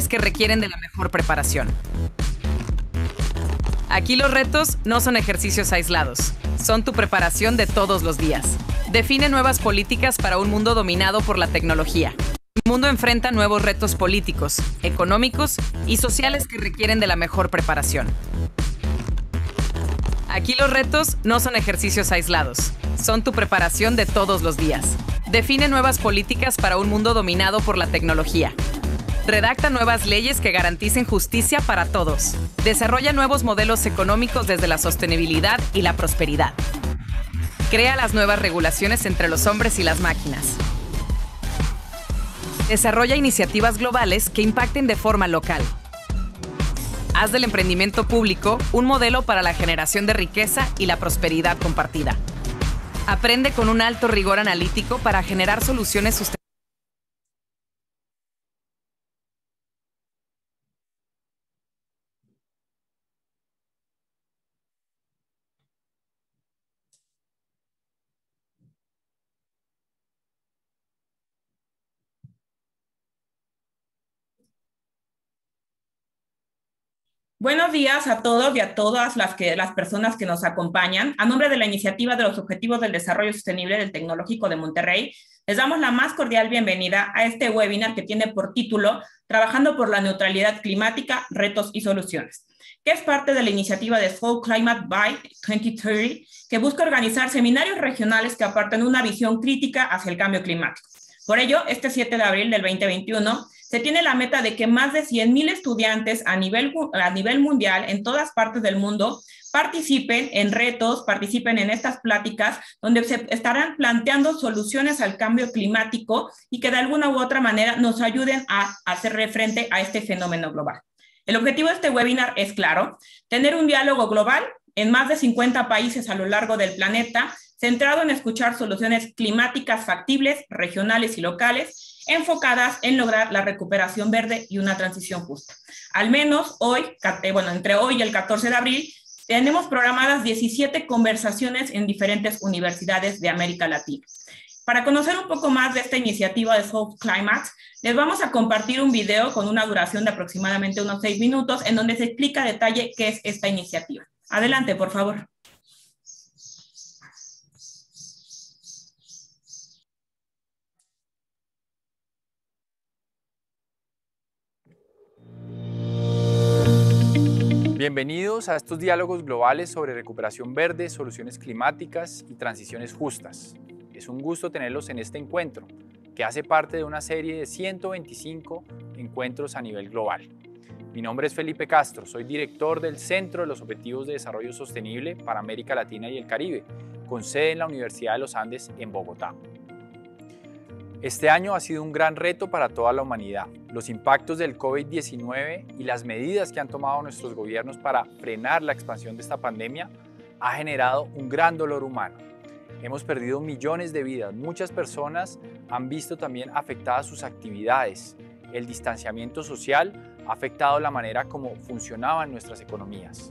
que requieren de la mejor preparación. Aquí los retos no son ejercicios aislados, son tu preparación de todos los días. Define nuevas políticas para un mundo dominado por la tecnología. El mundo enfrenta nuevos retos políticos, económicos y sociales que requieren de la mejor preparación. Aquí los retos no son ejercicios aislados, son tu preparación de todos los días. Define nuevas políticas para un mundo dominado por la tecnología. Redacta nuevas leyes que garanticen justicia para todos. Desarrolla nuevos modelos económicos desde la sostenibilidad y la prosperidad. Crea las nuevas regulaciones entre los hombres y las máquinas. Desarrolla iniciativas globales que impacten de forma local. Haz del emprendimiento público un modelo para la generación de riqueza y la prosperidad compartida. Aprende con un alto rigor analítico para generar soluciones sustentables. Buenos días a todos y a todas las personas que nos acompañan. A nombre de la Iniciativa de los Objetivos del Desarrollo Sostenible del Tecnológico de Monterrey, les damos la más cordial bienvenida a este webinar que tiene por título Trabajando por la Neutralidad Climática, Retos y Soluciones, que es parte de la iniciativa de Fall Climate by 2030, que busca organizar seminarios regionales que aporten una visión crítica hacia el cambio climático. Por ello, este 7 de abril del 2021, se tiene la meta de que más de 100,000 estudiantes a nivel mundial en todas partes del mundo participen en retos, participen en estas pláticas donde se estarán planteando soluciones al cambio climático y que de alguna u otra manera nos ayuden a hacer frente a este fenómeno global. El objetivo de este webinar es claro: tener un diálogo global en más de 50 países a lo largo del planeta, centrado en escuchar soluciones climáticas factibles, regionales y locales, enfocadas en lograr la recuperación verde y una transición justa. Al menos hoy, entre hoy y el 14 de abril, tenemos programadas 17 conversaciones en diferentes universidades de América Latina. Para conocer un poco más de esta iniciativa de Fall Climate, les vamos a compartir un video con una duración de aproximadamente unos 6 minutos en donde se explica a detalle qué es esta iniciativa. Adelante, por favor. Bienvenidos a estos diálogos globales sobre recuperación verde, soluciones climáticas y transiciones justas. Es un gusto tenerlos en este encuentro, que hace parte de una serie de 125 encuentros a nivel global. Mi nombre es Felipe Castro, soy director del Centro de los Objetivos de Desarrollo Sostenible para América Latina y el Caribe, con sede en la Universidad de los Andes en Bogotá. Este año ha sido un gran reto para toda la humanidad. Los impactos del COVID-19 y las medidas que han tomado nuestros gobiernos para frenar la expansión de esta pandemia ha generado un gran dolor humano. Hemos perdido millones de vidas, muchas personas han visto también afectadas sus actividades. El distanciamiento social ha afectado la manera como funcionaban nuestras economías.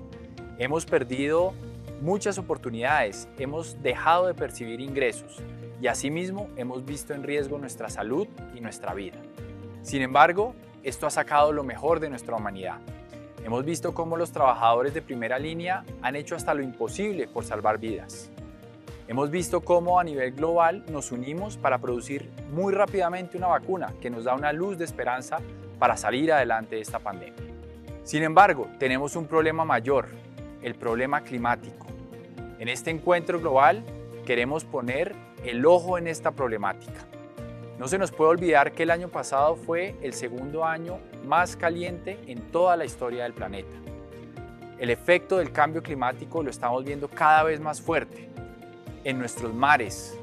Hemos perdido muchas oportunidades, hemos dejado de percibir ingresos. Y asimismo hemos visto en riesgo nuestra salud y nuestra vida. Sin embargo, esto ha sacado lo mejor de nuestra humanidad. Hemos visto cómo los trabajadores de primera línea han hecho hasta lo imposible por salvar vidas. Hemos visto cómo a nivel global nos unimos para producir muy rápidamente una vacuna que nos da una luz de esperanza para salir adelante de esta pandemia. Sin embargo, tenemos un problema mayor, el problema climático. En este encuentro global queremos poner el ojo en esta problemática. No se nos puede olvidar que el año pasado fue el segundo año más caliente en toda la historia del planeta. El efecto del cambio climático lo estamos viendo cada vez más fuerte en nuestros mares,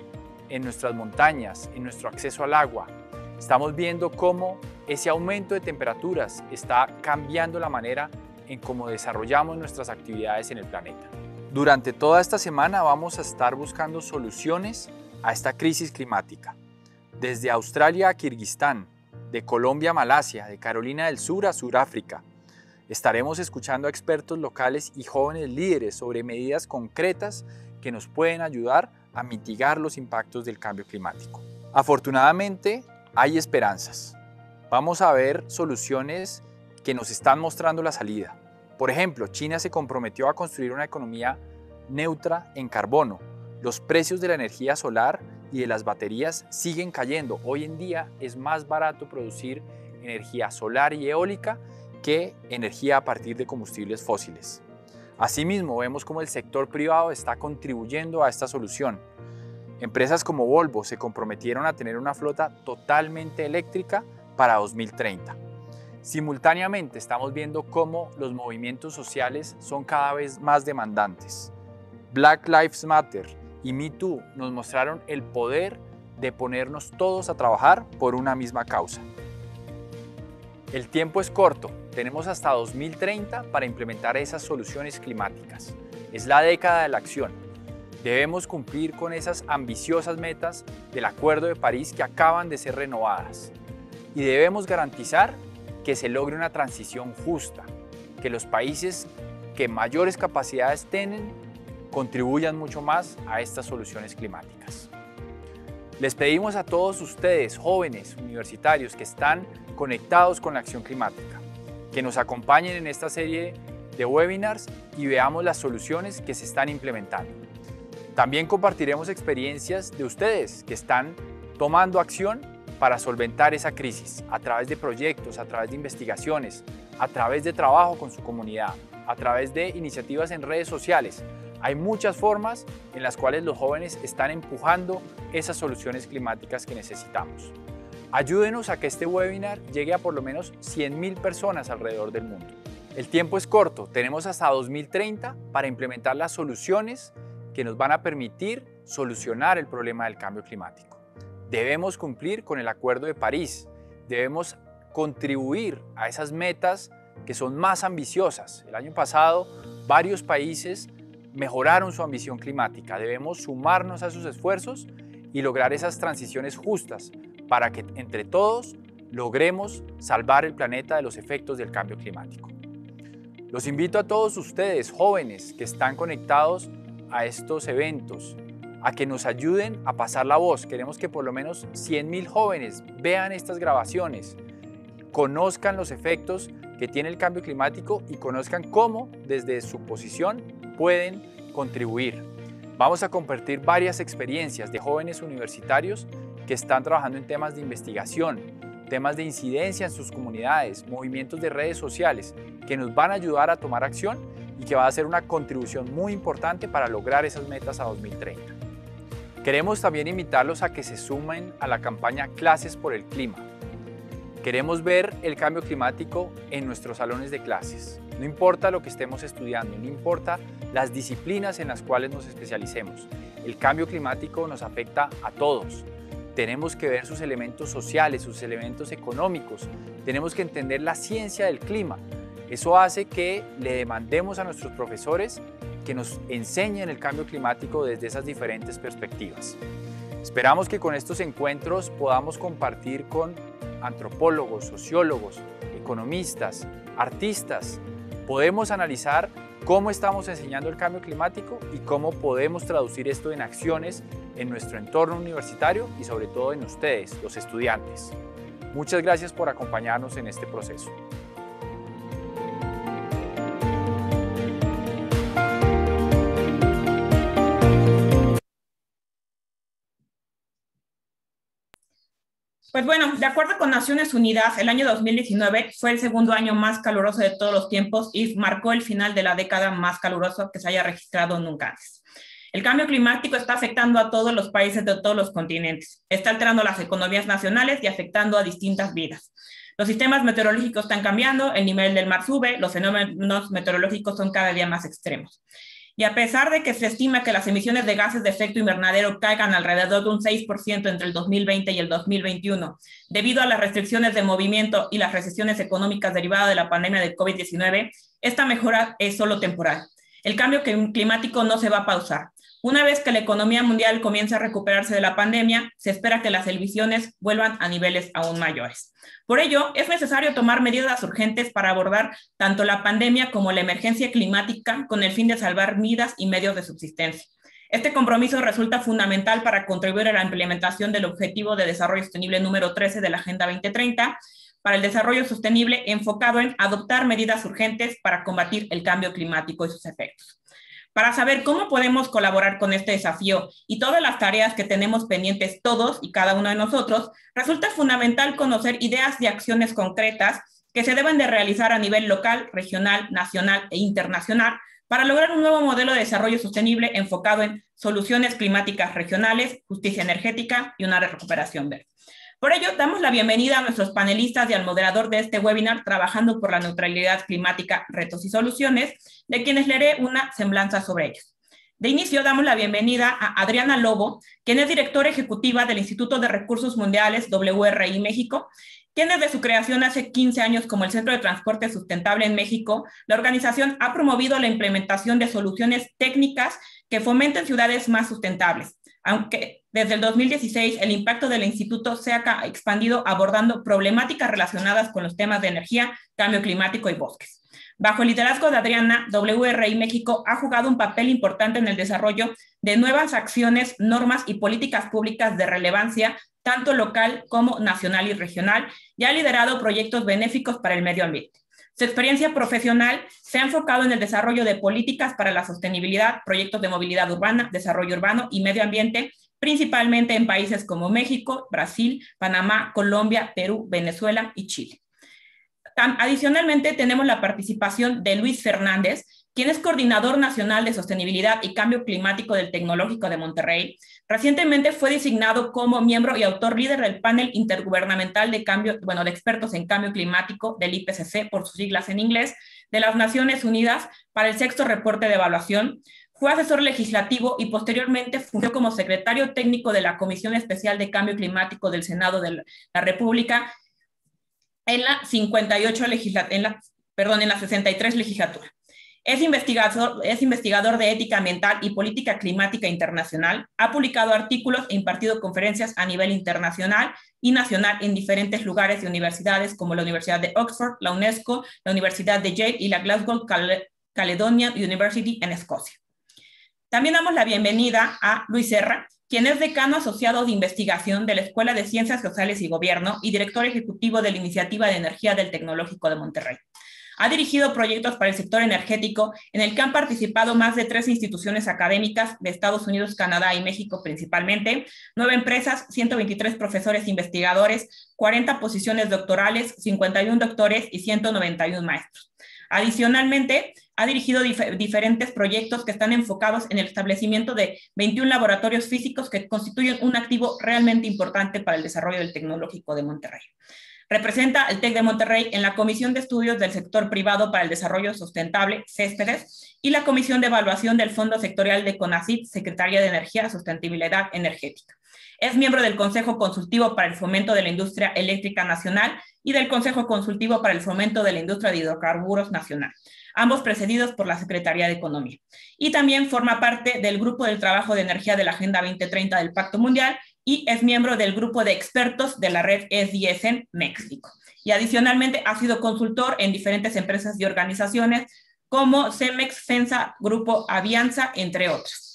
en nuestras montañas, en nuestro acceso al agua. Estamos viendo cómo ese aumento de temperaturas está cambiando la manera en cómo desarrollamos nuestras actividades en el planeta. Durante toda esta semana vamos a estar buscando soluciones a esta crisis climática. Desde Australia a Kirguistán, de Colombia a Malasia, de Carolina del Sur a Sudáfrica, estaremos escuchando a expertos locales y jóvenes líderes sobre medidas concretas que nos pueden ayudar a mitigar los impactos del cambio climático. Afortunadamente, hay esperanzas. Vamos a ver soluciones que nos están mostrando la salida. Por ejemplo, China se comprometió a construir una economía neutra en carbono. Los precios de la energía solar y de las baterías siguen cayendo. Hoy en día es más barato producir energía solar y eólica que energía a partir de combustibles fósiles. Asimismo, vemos cómo el sector privado está contribuyendo a esta solución. Empresas como Volvo se comprometieron a tener una flota totalmente eléctrica para 2030. Simultáneamente estamos viendo cómo los movimientos sociales son cada vez más demandantes. Black Lives Matter y Me Too nos mostraron el poder de ponernos todos a trabajar por una misma causa. El tiempo es corto, tenemos hasta 2030 para implementar esas soluciones climáticas. Es la década de la acción. Debemos cumplir con esas ambiciosas metas del Acuerdo de París que acaban de ser renovadas. Y debemos garantizar que se logre una transición justa, que los países que mayores capacidades tienen contribuyan mucho más a estas soluciones climáticas. Les pedimos a todos ustedes, jóvenes, universitarios, que están conectados con la acción climática, que nos acompañen en esta serie de webinars y veamos las soluciones que se están implementando. También compartiremos experiencias de ustedes que están tomando acción para solventar esa crisis a través de proyectos, a través de investigaciones, a través de trabajo con su comunidad, a través de iniciativas en redes sociales. Hay muchas formas en las cuales los jóvenes están empujando esas soluciones climáticas que necesitamos. Ayúdenos a que este webinar llegue a por lo menos 100.000 personas alrededor del mundo. El tiempo es corto, tenemos hasta 2030 para implementar las soluciones que nos van a permitir solucionar el problema del cambio climático. Debemos cumplir con el Acuerdo de París, debemos contribuir a esas metas que son más ambiciosas. El año pasado, varios países mejoraron su ambición climática. Debemos sumarnos a esos esfuerzos y lograr esas transiciones justas para que entre todos logremos salvar el planeta de los efectos del cambio climático. Los invito a todos ustedes, jóvenes que están conectados a estos eventos, a que nos ayuden a pasar la voz. Queremos que por lo menos 100.000 jóvenes vean estas grabaciones, conozcan los efectos que tiene el cambio climático y conozcan cómo desde su posición pueden contribuir. Vamos a compartir varias experiencias de jóvenes universitarios que están trabajando en temas de investigación, temas de incidencia en sus comunidades, movimientos de redes sociales que nos van a ayudar a tomar acción y que va a ser una contribución muy importante para lograr esas metas a 2030. Queremos también invitarlos a que se sumen a la campaña Clases por el Clima. Queremos ver el cambio climático en nuestros salones de clases. No importa lo que estemos estudiando, no importa las disciplinas en las cuales nos especialicemos. El cambio climático nos afecta a todos. Tenemos que ver sus elementos sociales, sus elementos económicos. Tenemos que entender la ciencia del clima. Eso hace que le demandemos a nuestros profesores que nos enseñen el cambio climático desde esas diferentes perspectivas. Esperamos que con estos encuentros podamos compartir con antropólogos, sociólogos, economistas, artistas. Podemos analizar cómo estamos enseñando el cambio climático y cómo podemos traducir esto en acciones en nuestro entorno universitario y sobre todo en ustedes, los estudiantes. Muchas gracias por acompañarnos en este proceso. Pues bueno, de acuerdo con Naciones Unidas, el año 2019 fue el segundo año más caluroso de todos los tiempos y marcó el final de la década más calurosa que se haya registrado nunca antes. El cambio climático está afectando a todos los países de todos los continentes, está alterando las economías nacionales y afectando a distintas vidas. Los sistemas meteorológicos están cambiando, el nivel del mar sube, los fenómenos meteorológicos son cada día más extremos. Y a pesar de que se estima que las emisiones de gases de efecto invernadero caigan alrededor de un 6% entre el 2020 y el 2021, debido a las restricciones de movimiento y las recesiones económicas derivadas de la pandemia de COVID-19, esta mejora es solo temporal. El cambio climático no se va a pausar. Una vez que la economía mundial comience a recuperarse de la pandemia, se espera que las emisiones vuelvan a niveles aún mayores. Por ello, es necesario tomar medidas urgentes para abordar tanto la pandemia como la emergencia climática con el fin de salvar vidas y medios de subsistencia. Este compromiso resulta fundamental para contribuir a la implementación del Objetivo de Desarrollo Sostenible número 13 de la Agenda 2030, para el Desarrollo Sostenible enfocado en adoptar medidas urgentes para combatir el cambio climático y sus efectos. Para saber cómo podemos colaborar con este desafío y todas las tareas que tenemos pendientes todos y cada uno de nosotros, resulta fundamental conocer ideas y acciones concretas que se deben de realizar a nivel local, regional, nacional e internacional para lograr un nuevo modelo de desarrollo sostenible enfocado en soluciones climáticas regionales, justicia energética y una recuperación verde. Por ello, damos la bienvenida a nuestros panelistas y al moderador de este webinar Trabajando por la Neutralidad Climática, Retos y Soluciones, de quienes leeré una semblanza sobre ellos. De inicio, damos la bienvenida a Adriana Lobo, quien es directora ejecutiva del Instituto de Recursos Mundiales WRI México, quien desde su creación hace 15 años como el Centro de Transporte Sustentable en México, la organización ha promovido la implementación de soluciones técnicas que fomenten ciudades más sustentables, aunque desde el 2016 el impacto del instituto se ha expandido abordando problemáticas relacionadas con los temas de energía, cambio climático y bosques. Bajo el liderazgo de Adriana, WRI México ha jugado un papel importante en el desarrollo de nuevas acciones, normas y políticas públicas de relevancia, tanto local como nacional y regional, y ha liderado proyectos benéficos para el medio ambiente. Su experiencia profesional se ha enfocado en el desarrollo de políticas para la sostenibilidad, proyectos de movilidad urbana, desarrollo urbano y medio ambiente, principalmente en países como México, Brasil, Panamá, Colombia, Perú, Venezuela y Chile. Adicionalmente, tenemos la participación de Luis Fernández, quien es coordinador nacional de sostenibilidad y cambio climático del Tecnológico de Monterrey. Recientemente fue designado como miembro y autor líder del panel intergubernamental de expertos en cambio climático del IPCC, por sus siglas en inglés, de las Naciones Unidas para el 6º reporte de evaluación. Fue asesor legislativo y posteriormente fungió como secretario técnico de la Comisión Especial de Cambio Climático del Senado de la República en la 63 legislatura. Es investigador de ética ambiental y política climática internacional, ha publicado artículos e impartido conferencias a nivel internacional y nacional en diferentes lugares y universidades como la Universidad de Oxford, la UNESCO, la Universidad de Yale y la Glasgow Caledonian University en Escocia. También damos la bienvenida a Luis Serra, quien es decano asociado de investigación de la Escuela de Ciencias Sociales y Gobierno y director ejecutivo de la Iniciativa de Energía del Tecnológico de Monterrey. Ha dirigido proyectos para el sector energético en el que han participado más de 3 instituciones académicas de Estados Unidos, Canadá y México principalmente, 9 empresas, 123 profesores investigadores, 40 posiciones doctorales, 51 doctores y 191 maestros. Adicionalmente, ha dirigido diferentes proyectos que están enfocados en el establecimiento de 21 laboratorios físicos que constituyen un activo realmente importante para el desarrollo del Tecnológico de Monterrey. Representa el TEC de Monterrey en la Comisión de Estudios del Sector Privado para el Desarrollo Sustentable, CESPEDES, y la Comisión de Evaluación del Fondo Sectorial de CONACYT, Secretaría de Energía y Sustentabilidad Energética. Es miembro del Consejo Consultivo para el Fomento de la Industria Eléctrica Nacional y del Consejo Consultivo para el Fomento de la Industria de Hidrocarburos Nacional, ambos precedidos por la Secretaría de Economía. Y también forma parte del Grupo del Trabajo de Energía de la Agenda 2030 del Pacto Mundial y es miembro del grupo de expertos de la red SDS en México. Y adicionalmente ha sido consultor en diferentes empresas y organizaciones como Cemex, FENSA, Grupo Avianza, entre otras.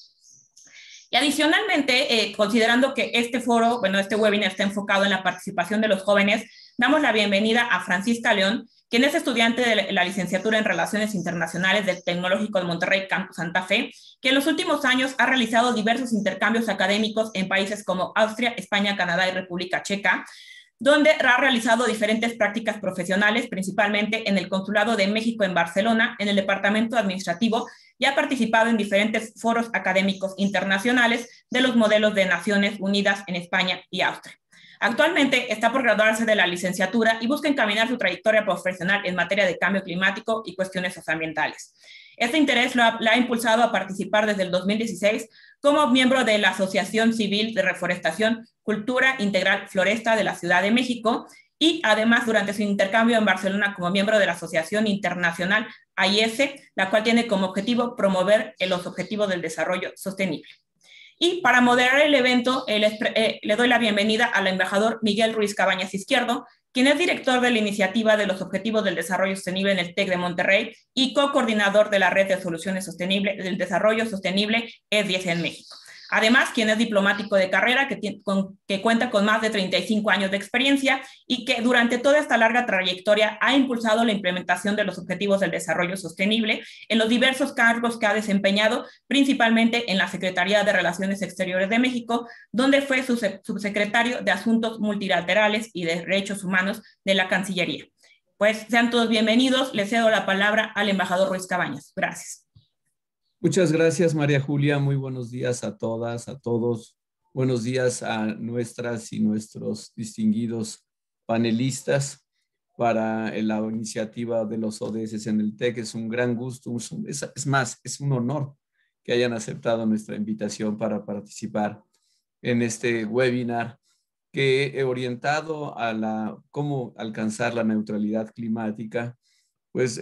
Y adicionalmente, considerando que este webinar está enfocado en la participación de los jóvenes, damos la bienvenida a Francisca León, quien es estudiante de la licenciatura en Relaciones Internacionales del Tecnológico de Monterrey, Campus Santa Fe, que en los últimos años ha realizado diversos intercambios académicos en países como Austria, España, Canadá y República Checa, donde ha realizado diferentes prácticas profesionales, principalmente en el Consulado de México en Barcelona, en el Departamento Administrativo, y ha participado en diferentes foros académicos internacionales de los modelos de Naciones Unidas en España y Austria. Actualmente está por graduarse de la licenciatura y busca encaminar su trayectoria profesional en materia de cambio climático y cuestiones socioambientales. Este interés la ha impulsado a participar desde el 2016 como miembro de la Asociación Civil de Reforestación Cultura Integral Floresta de la Ciudad de México y además durante su intercambio en Barcelona como miembro de la Asociación Internacional AIS, la cual tiene como objetivo promover los objetivos del desarrollo sostenible. Y para moderar el evento, le doy la bienvenida al embajador Miguel Ruiz Cabañas Izquierdo, quien es director de la Iniciativa de los Objetivos del Desarrollo Sostenible en el TEC de Monterrey y co-coordinador de la Red de Soluciones Sostenibles del Desarrollo Sostenible SDS en México. Además, quien es diplomático de carrera, que cuenta con más de 35 años de experiencia y que durante toda esta larga trayectoria ha impulsado la implementación de los Objetivos del Desarrollo Sostenible en los diversos cargos que ha desempeñado, principalmente en la Secretaría de Relaciones Exteriores de México, donde fue subsecretario de Asuntos Multilaterales y de Derechos Humanos de la Cancillería. Pues sean todos bienvenidos. Le cedo la palabra al embajador Ruiz Cabañas. Gracias. Muchas gracias, María Julia. Muy buenos días a todas, a todos. Buenos días a nuestras y nuestros distinguidos panelistas para la iniciativa de los ODS en el TEC. Es un gran gusto, es más, es un honor que hayan aceptado nuestra invitación para participar en este webinar que he orientado a cómo alcanzar la neutralidad climática. Pues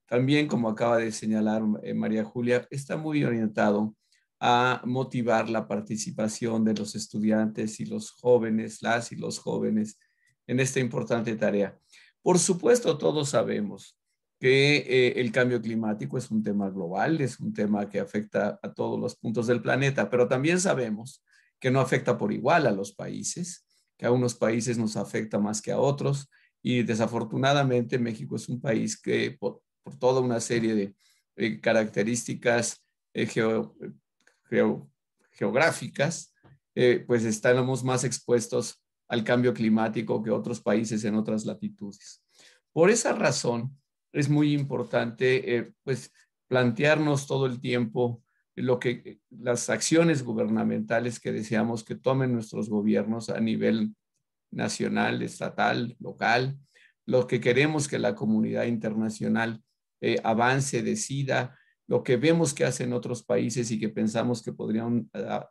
también, como acaba de señalar María Julia, está muy orientado a motivar la participación de los estudiantes y los jóvenes, las y los jóvenes, en esta importante tarea. Por supuesto, todos sabemos que el cambio climático es un tema global, es un tema que afecta a todos los puntos del planeta, pero también sabemos que no afecta por igual a los países, que a unos países nos afecta más que a otros, y desafortunadamente México es un país que por toda una serie de características geográficas, pues estamos más expuestos al cambio climático que otros países en otras latitudes. Por esa razón, es muy importante pues plantearnos todo el tiempo las acciones gubernamentales que deseamos que tomen nuestros gobiernos a nivel nacional, estatal, local, lo que queremos que la comunidad internacional avance, decida, lo que vemos que hacen otros países y que pensamos que podrían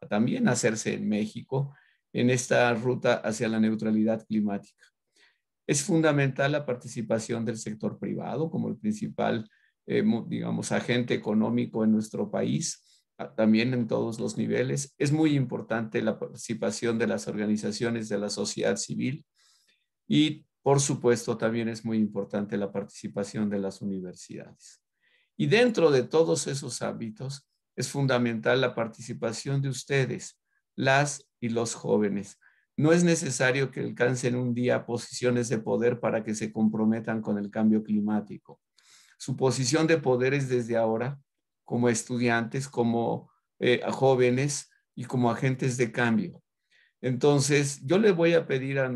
también hacerse en México en esta ruta hacia la neutralidad climática. Es fundamental la participación del sector privado como el principal, digamos, agente económico en nuestro país, también en todos los niveles. Es muy importante la participación de las organizaciones de la sociedad civil y, por supuesto, también es muy importante la participación de las universidades. Y dentro de todos esos ámbitos es fundamental la participación de ustedes, las y los jóvenes. No es necesario que alcancen un día posiciones de poder para que se comprometan con el cambio climático. Su posición de poder es desde ahora, como estudiantes, como jóvenes y como agentes de cambio. Entonces, yo le voy a pedir a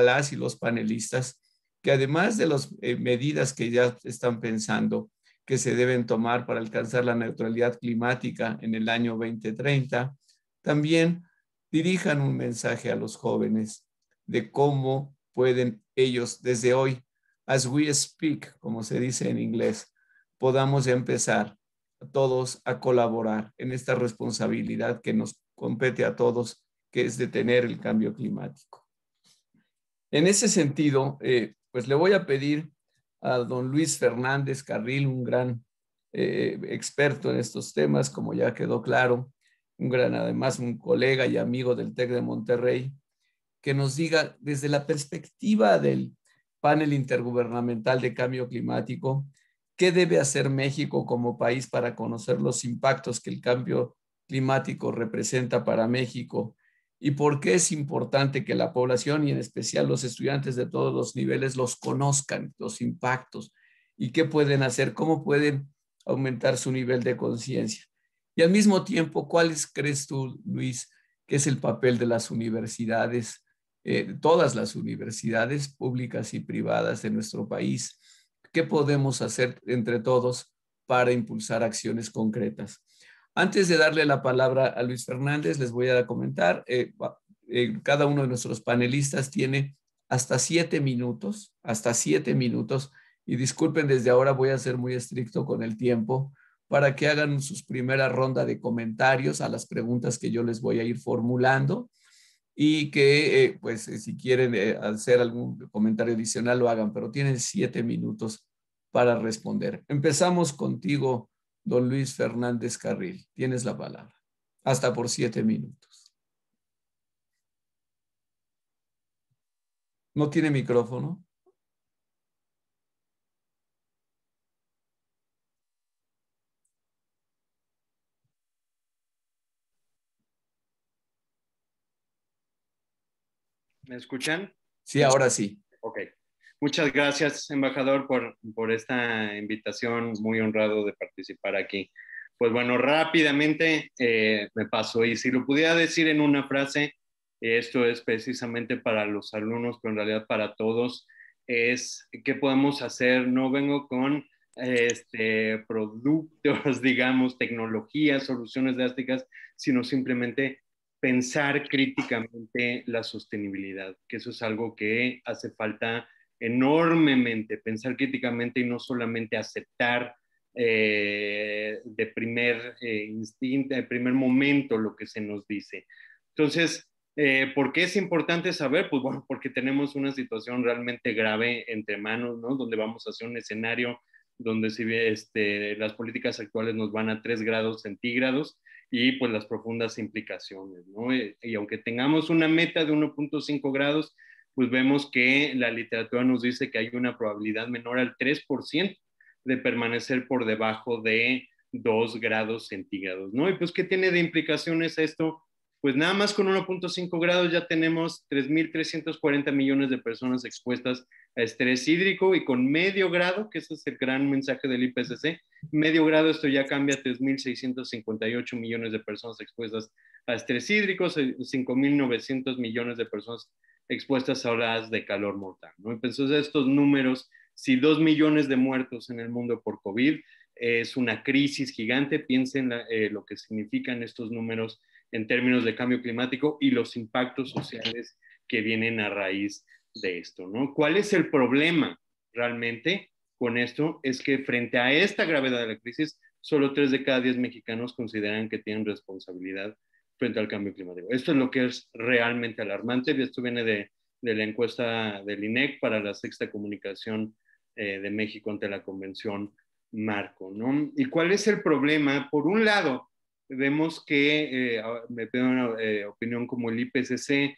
las y los panelistas que además de las medidas que ya están pensando que se deben tomar para alcanzar la neutralidad climática en el año 2030, también dirijan un mensaje a los jóvenes de cómo pueden ellos desde hoy, as we speak, como se dice en inglés, podamos empezar todos a colaborar en esta responsabilidad que nos compete a todos, que es detener el cambio climático. En ese sentido, pues le voy a pedir a don Luis Fernández Carril, un gran experto en estos temas, como ya quedó claro, además un colega y amigo del TEC de Monterrey, que nos diga desde la perspectiva del panel intergubernamental de cambio climático, ¿qué debe hacer México como país para conocer los impactos que el cambio climático representa para México? ¿Y por qué es importante que la población y en especial los estudiantes de todos los niveles los conozcan, los impactos? ¿Y qué pueden hacer? ¿Cómo pueden aumentar su nivel de conciencia? Y al mismo tiempo, ¿cuáles crees tú, Luis, que es el papel de las universidades, todas las universidades públicas y privadas de nuestro país? ¿Qué podemos hacer entre todos para impulsar acciones concretas? Antes de darle la palabra a Luis Fernández, les voy a comentar, cada uno de nuestros panelistas tiene hasta 7 minutos, y disculpen, desde ahora voy a ser muy estricto con el tiempo para que hagan sus primeras ronda de comentarios a las preguntas que yo les voy a ir formulando y que, pues, si quieren hacer algún comentario adicional lo hagan, pero tienen 7 minutos para responder. Empezamos contigo, don Luis Fernández Carril. Tienes la palabra. Hasta por 7 minutos. ¿No tiene micrófono? ¿Me escuchan? Sí, ahora sí. Ok. Muchas gracias, embajador, por esta invitación. Muy honrado de participar aquí. Pues bueno, rápidamente me paso. Y si lo pudiera decir en una frase, esto es precisamente para los alumnos, pero en realidad para todos, es qué podemos hacer. No vengo con productos, digamos, tecnologías, soluciones drásticas, sino simplemente pensar críticamente la sostenibilidad, que eso es algo que hace falta enormemente, pensar críticamente y no solamente aceptar de primer instinto, de primer momento lo que se nos dice. Entonces, ¿por qué es importante saber? Pues bueno, porque tenemos una situación realmente grave entre manos, ¿no? Donde vamos hacia un escenario donde si las políticas actuales nos van a 3 grados centígrados y pues las profundas implicaciones, ¿no? Y aunque tengamos una meta de 1.5 grados, pues vemos que la literatura nos dice que hay una probabilidad menor al 3% de permanecer por debajo de 2 grados centígrados, ¿no? Y pues, ¿qué tiene de implicaciones esto? Pues nada más con 1.5 grados ya tenemos 3.340 millones de personas expuestas a estrés hídrico y con medio grado, que ese es el gran mensaje del IPCC, medio grado esto ya cambia a 3.658 millones de personas expuestas a estrés hídrico, 5.900 millones de personas expuestas a olas de calor mortal, ¿no? Entonces estos números, si 2 millones de muertos en el mundo por COVID, es una crisis gigante, piensen lo que significan estos números en términos de cambio climático y los impactos sociales que vienen a raíz de esto, ¿no? ¿Cuál es el problema realmente con esto? Es que frente a esta gravedad de la crisis, solo 3 de cada 10 mexicanos consideran que tienen responsabilidad frente al cambio climático. Esto es lo que es realmente alarmante, y esto viene de la encuesta del INEC para la sexta comunicación de México ante la Convención Marco, ¿no? ¿Y cuál es el problema? Por un lado, vemos que, me pido una opinión como el IPCC,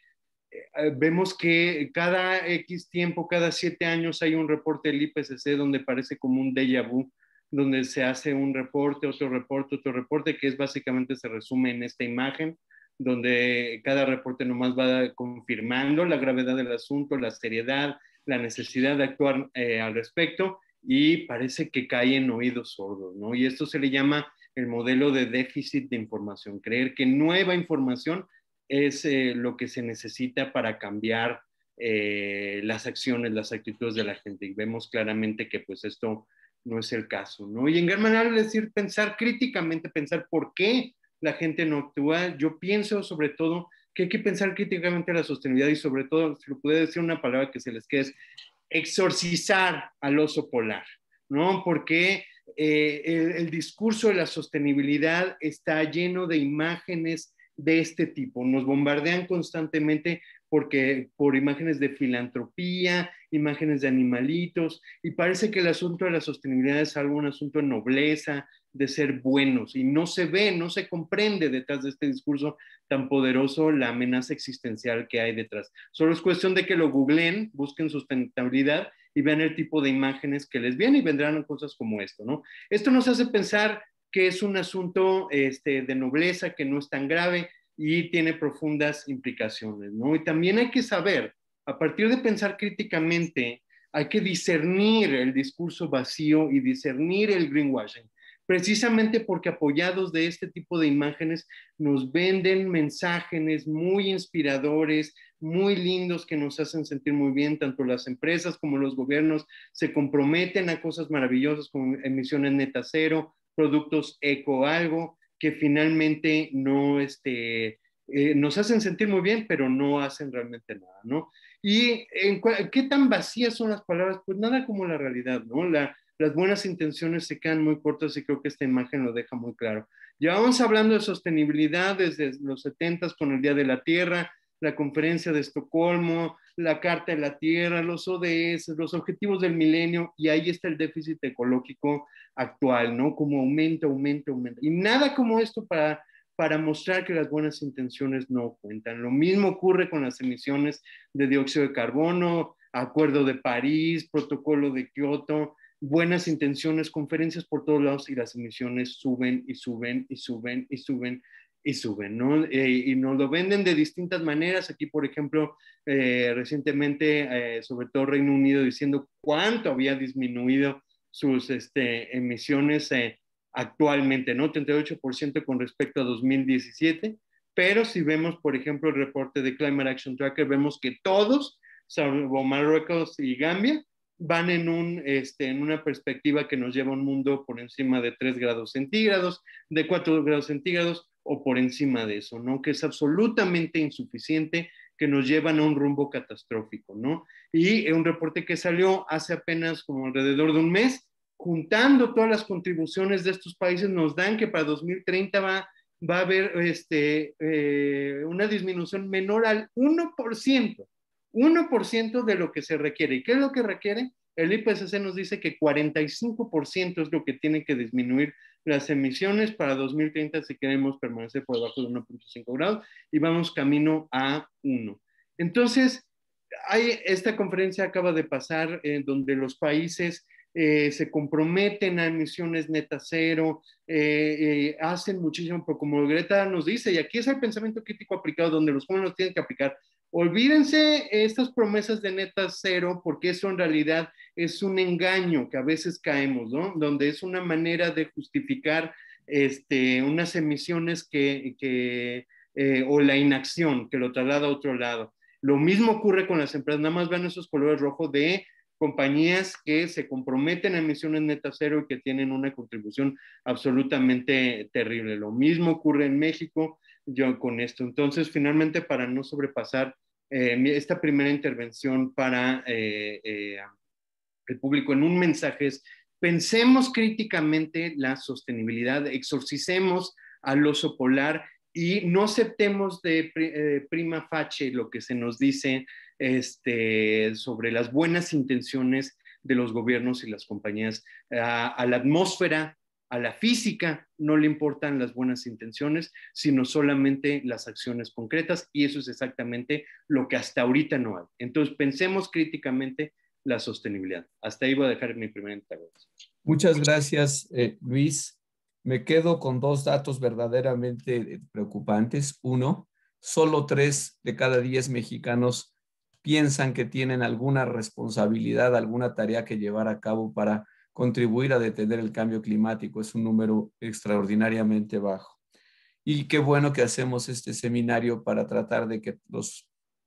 vemos que cada X tiempo, cada 7 años hay un reporte del IPCC donde parece como un déjà vu, donde se hace un reporte, otro reporte, que es básicamente se resume en esta imagen, donde cada reporte nomás va confirmando la gravedad del asunto, la seriedad, la necesidad de actuar al respecto, y parece que cae en oídos sordos, ¿no? Y esto se le llama el modelo de déficit de información, creer que nueva información es lo que se necesita para cambiar las acciones, las actitudes de la gente. Y vemos claramente que pues esto no es el caso, ¿no? Y en gran manera es decir, pensar críticamente, pensar por qué la gente no actúa. Yo pienso sobre todo que hay que pensar críticamente la sostenibilidad y sobre todo, si lo pudiera decir una palabra que se les quede, es exorcizar al oso polar, ¿no? Porque el discurso de la sostenibilidad está lleno de imágenes de este tipo. Nos bombardean constantemente por imágenes de filantropía, imágenes de animalitos, y parece que el asunto de la sostenibilidad es algo, un asunto de nobleza, de ser buenos, y no se ve, no se comprende detrás de este discurso tan poderoso la amenaza existencial que hay detrás. Solo es cuestión de que lo googleen, busquen sustentabilidad y vean el tipo de imágenes que les vienen y vendrán cosas como esto, ¿no? Esto nos hace pensar que es un asunto de nobleza, que no es tan grave y tiene profundas implicaciones, ¿no? Y también hay que saber, a partir de pensar críticamente, hay que discernir el discurso vacío y discernir el greenwashing, precisamente porque apoyados de este tipo de imágenes nos venden mensajes muy inspiradores, muy lindos, que nos hacen sentir muy bien. Tanto las empresas como los gobiernos se comprometen a cosas maravillosas como emisiones neta cero, productos eco algo, que finalmente no nos hacen sentir muy bien, pero no hacen realmente nada, ¿no? ¿Y qué tan vacías son las palabras? Pues nada como la realidad, ¿no? Las buenas intenciones se quedan muy cortas y creo que esta imagen lo deja muy claro. Llevamos hablando de sostenibilidad desde los 70 con el Día de la Tierra, la Conferencia de Estocolmo, la Carta de la Tierra, los ODS, los Objetivos del Milenio, y ahí está el déficit ecológico actual, ¿no? Como aumenta. Y nada como esto para mostrar que las buenas intenciones no cuentan. Lo mismo ocurre con las emisiones de dióxido de carbono, Acuerdo de París, Protocolo de Kioto, buenas intenciones, conferencias por todos lados, y las emisiones suben y suben y suben y suben. y suben, ¿no? Y nos lo venden de distintas maneras. Aquí, por ejemplo, recientemente, sobre todo Reino Unido, diciendo cuánto había disminuido sus emisiones actualmente, ¿no? 38% con respecto a 2017. Pero si vemos, por ejemplo, el reporte de Climate Action Tracker, vemos que todos, salvo Marruecos y Gambia, van en una perspectiva que nos lleva a un mundo por encima de 3 grados centígrados, de 4 grados centígrados o por encima de eso, ¿no? Que es absolutamente insuficiente, que nos llevan a un rumbo catastrófico, ¿no? Y un reporte que salió hace apenas como alrededor de un mes, juntando todas las contribuciones de estos países, nos dan que para 2030 va a haber una disminución menor al 1% de lo que se requiere. ¿Y qué es lo que requiere? El IPCC nos dice que 45% es lo que tiene que disminuir las emisiones para 2030 si queremos permanecer por debajo de 1.5 grados y vamos camino a 1. Entonces, esta conferencia acaba de pasar donde los países se comprometen a emisiones neta cero, hacen muchísimo, pero como Greta nos dice, y aquí es el pensamiento crítico aplicado donde los jóvenes tienen que aplicar, olvídense estas promesas de neta cero, porque eso en realidad es un engaño que a veces caemos, ¿no? Donde es una manera de justificar unas emisiones o la inacción que lo traslada a otro lado. Lo mismo ocurre con las empresas, nada más vean esos colores rojos de compañías que se comprometen a emisiones neta cero y que tienen una contribución absolutamente terrible. Lo mismo ocurre en México yo con esto. Entonces, finalmente, para no sobrepasar esta primera intervención para el público en un mensaje es: pensemos críticamente la sostenibilidad, exorcicemos al oso polar y no aceptemos de prima facie lo que se nos dice sobre las buenas intenciones de los gobiernos y las compañías. A la atmósfera, a la física, no le importan las buenas intenciones, sino solamente las acciones concretas, y eso es exactamente lo que hasta ahorita no hay. Entonces, pensemos críticamente la sostenibilidad. Hasta ahí voy a dejar mi primera intervención. Muchas gracias, Luis. Me quedo con 2 datos verdaderamente preocupantes. Uno, solo 3 de cada 10 mexicanos piensan que tienen alguna responsabilidad, alguna tarea que llevar a cabo para contribuir a detener el cambio climático. Es un número extraordinariamente bajo. Y qué bueno que hacemos este seminario para tratar de que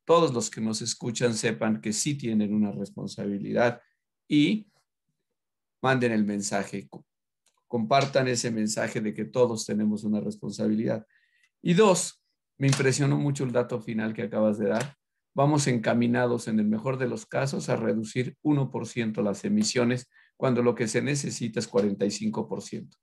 todos los que nos escuchan sepan que sí tienen una responsabilidad y manden el mensaje, compartan ese mensaje de que todos tenemos una responsabilidad. Y 2, me impresionó mucho el dato final que acabas de dar. Vamos encaminados, en el mejor de los casos, a reducir 1% las emisiones, cuando lo que se necesita es 45%.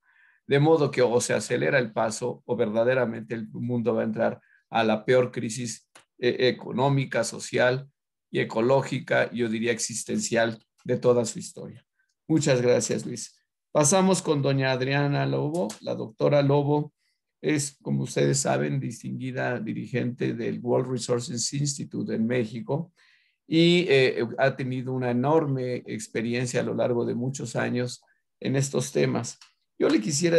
De modo que o se acelera el paso o verdaderamente el mundo va a entrar a la peor crisis económica, social y ecológica, yo diría existencial, de toda su historia. Muchas gracias, Luis. Pasamos con doña Adriana Lobo. La doctora Lobo es, como ustedes saben, distinguida dirigente del World Resources Institute en México y ha tenido una enorme experiencia a lo largo de muchos años en estos temas. Yo le quisiera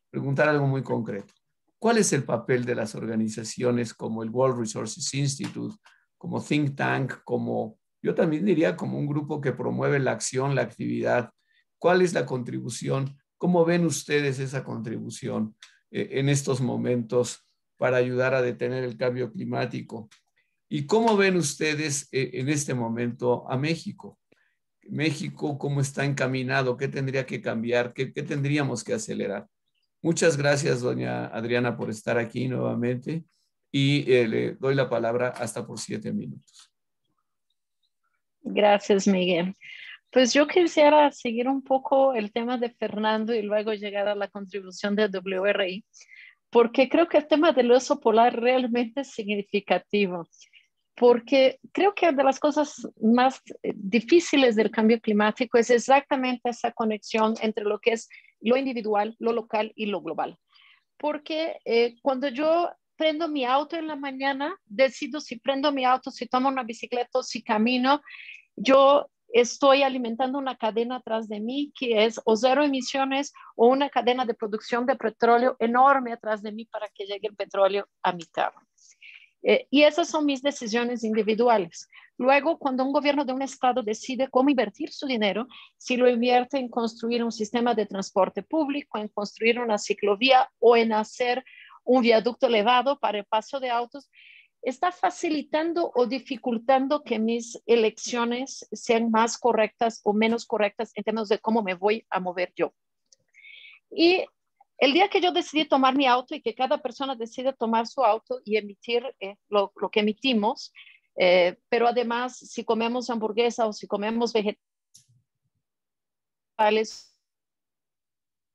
preguntar algo muy concreto. ¿Cuál es el papel de las organizaciones como el World Resources Institute, como Think Tank, yo también diría como un grupo que promueve la acción, la actividad? ¿Cuál es la contribución? ¿Cómo ven ustedes esa contribución en estos momentos para ayudar a detener el cambio climático? ¿Y cómo ven ustedes en este momento a México? México, ¿cómo está encaminado? ¿Qué tendría que cambiar? ¿Qué tendríamos que acelerar? Muchas gracias, doña Adriana, por estar aquí nuevamente y le doy la palabra hasta por 7 minutos. Gracias, Miguel. Pues yo quisiera seguir un poco el tema de Fernando y luego llegar a la contribución de WRI, porque creo que el tema del oso polar realmente es significativo, porque creo que de las cosas más difíciles del cambio climático es exactamente esa conexión entre lo que es lo individual, lo local y lo global. Porque cuando yo prendo mi auto en la mañana, decido si prendo mi auto, si tomo una bicicleta o si camino, yo estoy alimentando una cadena atrás de mí que es o cero emisiones o una cadena de producción de petróleo enorme atrás de mí para que llegue el petróleo a mi cama. Y esas son mis decisiones individuales. Luego, cuando un gobierno de un estado decide cómo invertir su dinero, si lo invierte en construir un sistema de transporte público, en construir una ciclovía o en hacer un viaducto elevado para el paso de autos, está facilitando o dificultando que mis elecciones sean más correctas o menos correctas en términos de cómo me voy a mover yo. Y el día que yo decidí tomar mi auto y que cada persona decide tomar su auto y emitir lo que emitimos, pero además si comemos hamburguesa o si comemos vegetales,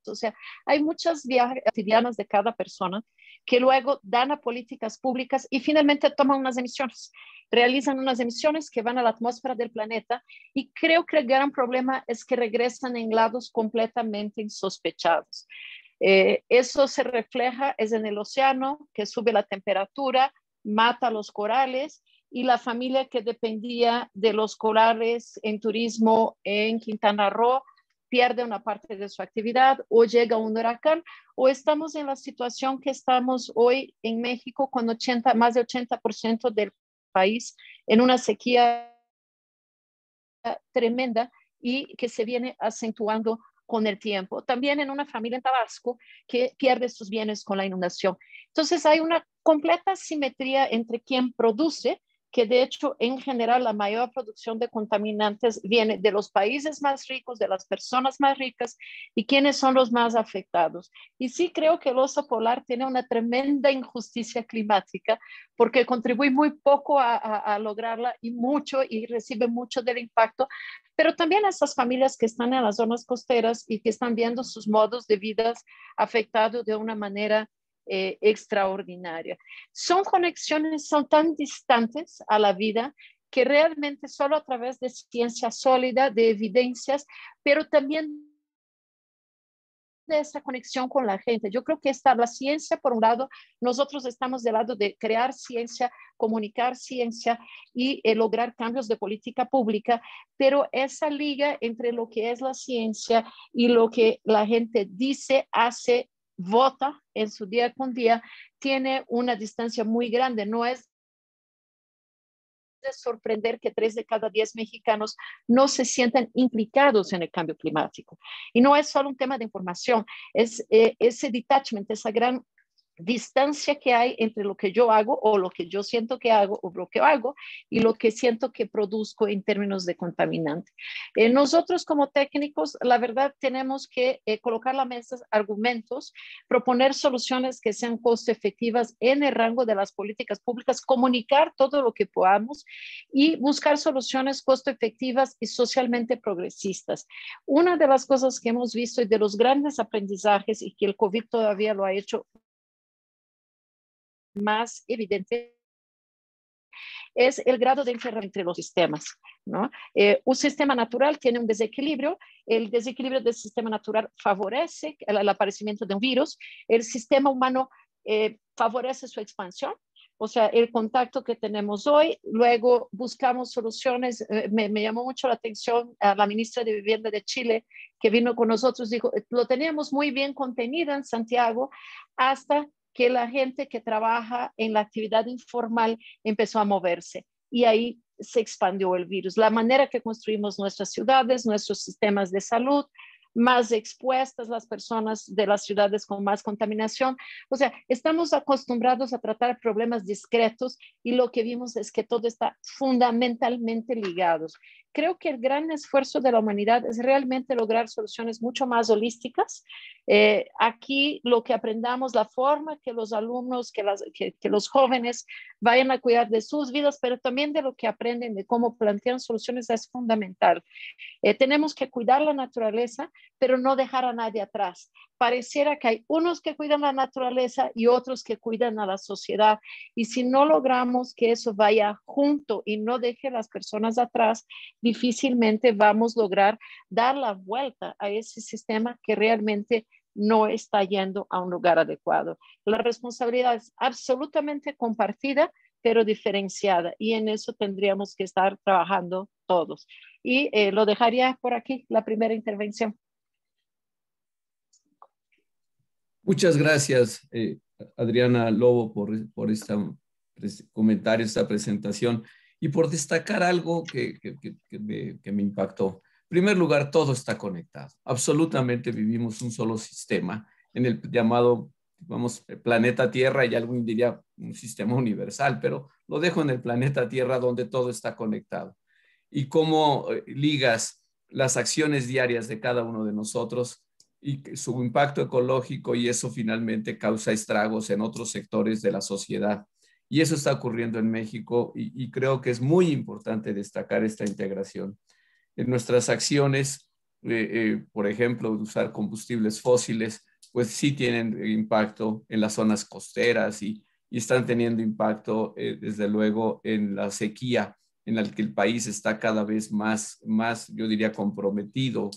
o sea, hay muchas viajes cotidianas de cada persona que luego dan a políticas públicas y finalmente toman unas emisiones, realizan unas emisiones que van a la atmósfera del planeta y creo que el gran problema es que regresan en lados completamente insospechados. Eso se refleja es en el océano, que sube la temperatura, mata los corales y la familia que dependía de los corales en turismo en Quintana Roo pierde una parte de su actividad o llega un huracán o estamos en la situación que estamos hoy en México con más de 80% del país en una sequía tremenda y que se viene acentuando con el tiempo. También en una familia en Tabasco que pierde sus bienes con la inundación. Entonces hay una completa simetría entre quien produce, que de hecho en general la mayor producción de contaminantes viene de los países más ricos, de las personas más ricas y quienes son los más afectados. Y sí creo que el oso polar tiene una tremenda injusticia climática porque contribuye muy poco a lograrla y recibe mucho del impacto, pero también a esas familias que están en las zonas costeras y que están viendo sus modos de vida afectados de una manera extraordinaria. Son conexiones, son tan distantes a la vida que realmente solo a través de ciencia sólida, de evidencias, pero también de esa conexión con la gente. Yo creo que está la ciencia, por un lado, nosotros estamos del lado de crear ciencia, comunicar ciencia y lograr cambios de política pública, pero esa liga entre lo que es la ciencia y lo que la gente dice, hace, vota en su día con día, tiene una distancia muy grande. No es de sorprender que 3 de cada 10 mexicanos no se sientan implicados en el cambio climático. Y no es solo un tema de información, es ese detachment, esa gran distancia que hay entre lo que yo hago o lo que yo siento que hago o lo que hago y lo que siento que produzco en términos de contaminante. Nosotros como técnicos, la verdad, tenemos que colocar a la mesa argumentos, proponer soluciones que sean costo efectivas en el rango de las políticas públicas, comunicar todo lo que podamos y buscar soluciones costo efectivas y socialmente progresistas. Una de las cosas que hemos visto y de los grandes aprendizajes y que el COVID todavía lo ha hecho más evidente es el grado de enfermedad entre los sistemas, ¿no? Un sistema natural tiene un desequilibrio, el desequilibrio del sistema natural favorece el aparecimiento de un virus, el sistema humano favorece su expansión, o sea, el contacto que tenemos hoy, luego buscamos soluciones, me llamó mucho la atención a la ministra de Vivienda de Chile, que vino con nosotros, dijo, lo teníamos muy bien contenido en Santiago hasta que la gente que trabaja en la actividad informal empezó a moverse y ahí se expandió el virus. La manera que construimos nuestras ciudades, nuestros sistemas de salud, más expuestas las personas de las ciudades con más contaminación. O sea, estamos acostumbrados a tratar problemas discretos y lo que vimos es que todo está fundamentalmente ligado. Creo que el gran esfuerzo de la humanidad es realmente lograr soluciones mucho más holísticas. Aquí lo que aprendamos, la forma que los alumnos, que los jóvenes vayan a cuidar de sus vidas, pero también de lo que aprenden, de cómo plantean soluciones es fundamental. Tenemos que cuidar la naturaleza, pero no dejar a nadie atrás. Pareciera que hay unos que cuidan la naturaleza y otros que cuidan a la sociedad. Y si no logramos que eso vaya junto y no deje a las personas atrás, difícilmente vamos a lograr dar la vuelta a ese sistema que realmente no está yendo a un lugar adecuado. La responsabilidad es absolutamente compartida, pero diferenciada, y en eso tendríamos que estar trabajando todos. Y lo dejaría por aquí, la primera intervención. Muchas gracias, Adriana Lobo, por este comentario, esta presentación y por destacar algo que me impactó. En primer lugar, todo está conectado. Absolutamente vivimos un solo sistema en el llamado, vamos, planeta Tierra, y alguien diría un sistema universal, pero lo dejo en el planeta Tierra donde todo está conectado. Y cómo ligas las acciones diarias de cada uno de nosotros y su impacto ecológico, y eso finalmente causa estragos en otros sectores de la sociedad. Y eso está ocurriendo en México y creo que es muy importante destacar esta integración. En nuestras acciones, por ejemplo, usar combustibles fósiles, pues sí tienen impacto en las zonas costeras y están teniendo impacto, desde luego, en la sequía en la que el país está cada vez más, yo diría, comprometido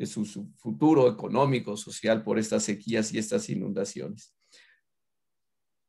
su futuro económico, social, por estas sequías y estas inundaciones.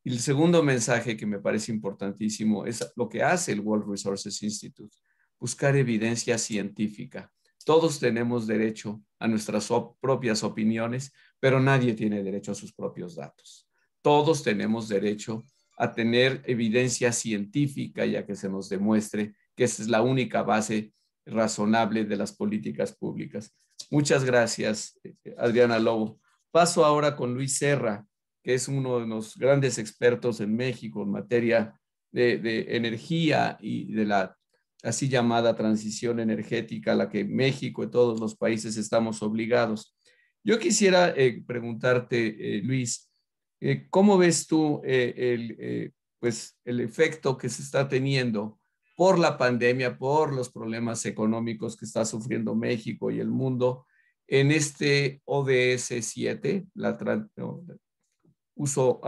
Y el segundo mensaje que me parece importantísimo es lo que hace el World Resources Institute, buscar evidencia científica. Todos tenemos derecho a nuestras propias opiniones, pero nadie tiene derecho a sus propios datos. Todos tenemos derecho a tener evidencia científica y a que se nos demuestre que esa es la única base razonable de las políticas públicas. Muchas gracias, Adriana Lobo. Paso ahora con Luis Serra, que es uno de los grandes expertos en México en materia de energía y de la así llamada transición energética a la que México y todos los países estamos obligados. Yo quisiera preguntarte, Luis, ¿cómo ves tú pues el efecto que se está teniendo por la pandemia, por los problemas económicos que está sufriendo México y el mundo en este ODS 7, uso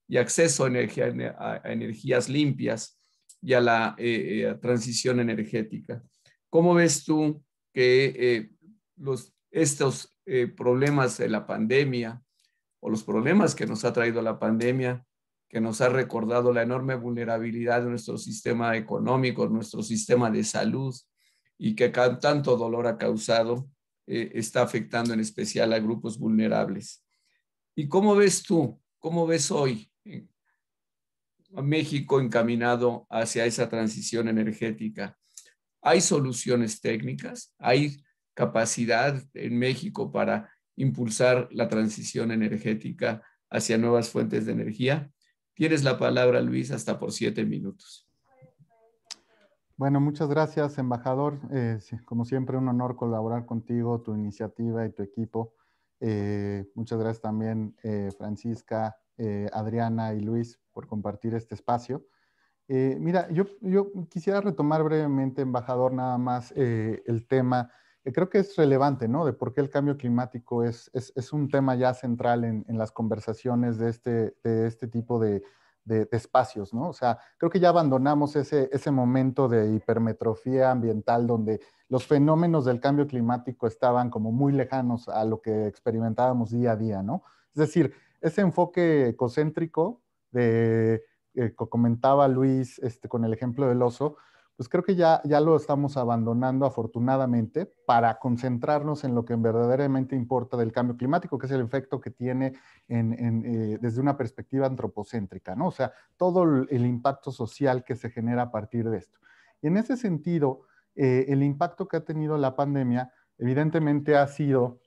y acceso a energías limpias y a la transición energética? ¿Cómo ves tú que estos problemas de la pandemia o los problemas que nos ha traído la pandemia, que nos ha recordado la enorme vulnerabilidad de nuestro sistema económico, nuestro sistema de salud, y que tanto dolor ha causado, está afectando en especial a grupos vulnerables? ¿Y cómo ves tú, cómo ves hoy a México encaminado hacia esa transición energética? ¿Hay soluciones técnicas? ¿Hay capacidad en México para impulsar la transición energética hacia nuevas fuentes de energía? Tienes la palabra, Luis, hasta por 7 minutos. Bueno, muchas gracias, embajador. Como siempre, un honor colaborar contigo, tu iniciativa y tu equipo. Muchas gracias también, Francisca, Adriana y Luis, por compartir este espacio. Mira, yo quisiera retomar brevemente, embajador, nada más el tema, que creo que es relevante, ¿no? De por qué el cambio climático es un tema ya central en las conversaciones de este tipo de espacios, ¿no? O sea, creo que ya abandonamos ese momento de hipermetrofía ambiental donde los fenómenos del cambio climático estaban como muy lejanos a lo que experimentábamos día a día, ¿no? Es decir, ese enfoque ecocéntrico que comentaba Luis con el ejemplo del oso, pues creo que ya lo estamos abandonando afortunadamente para concentrarnos en lo que verdaderamente importa del cambio climático, que es el efecto que tiene desde una perspectiva antropocéntrica, ¿no? O sea, todo el impacto social que se genera a partir de esto. Y en ese sentido, el impacto que ha tenido la pandemia evidentemente ha sido,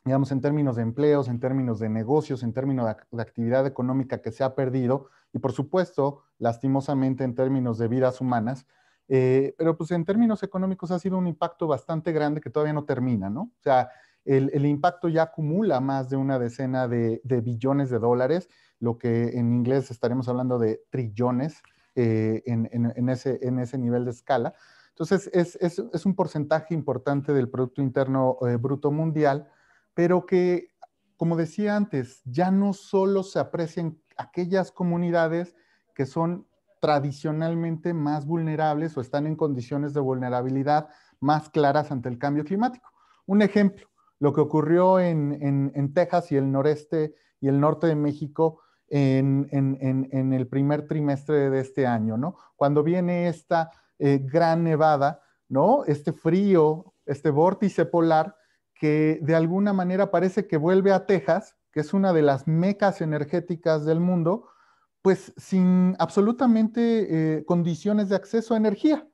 digamos, en términos de empleos, en términos de negocios, en términos de actividad económica que se ha perdido y, por supuesto, lastimosamente en términos de vidas humanas, pero pues en términos económicos ha sido un impacto bastante grande que todavía no termina, ¿no? O sea, el impacto ya acumula más de una decena de billones de dólares, lo que en inglés estaremos hablando de trillones en ese nivel de escala. Entonces, es un porcentaje importante del Producto Interno Bruto Mundial, pero que, como decía antes, ya no solo se aprecian aquellas comunidades que son tradicionalmente más vulnerables o están en condiciones de vulnerabilidad más claras ante el cambio climático. Un ejemplo, lo que ocurrió en Texas y el noreste y el norte de México en el primer trimestre de este año, ¿no? Cuando viene esta gran nevada, ¿no? Este frío, este vórtice polar que de alguna manera parece que vuelve a Texas, que es una de las mecas energéticas del mundo, pues sin absolutamente condiciones de acceso a energía.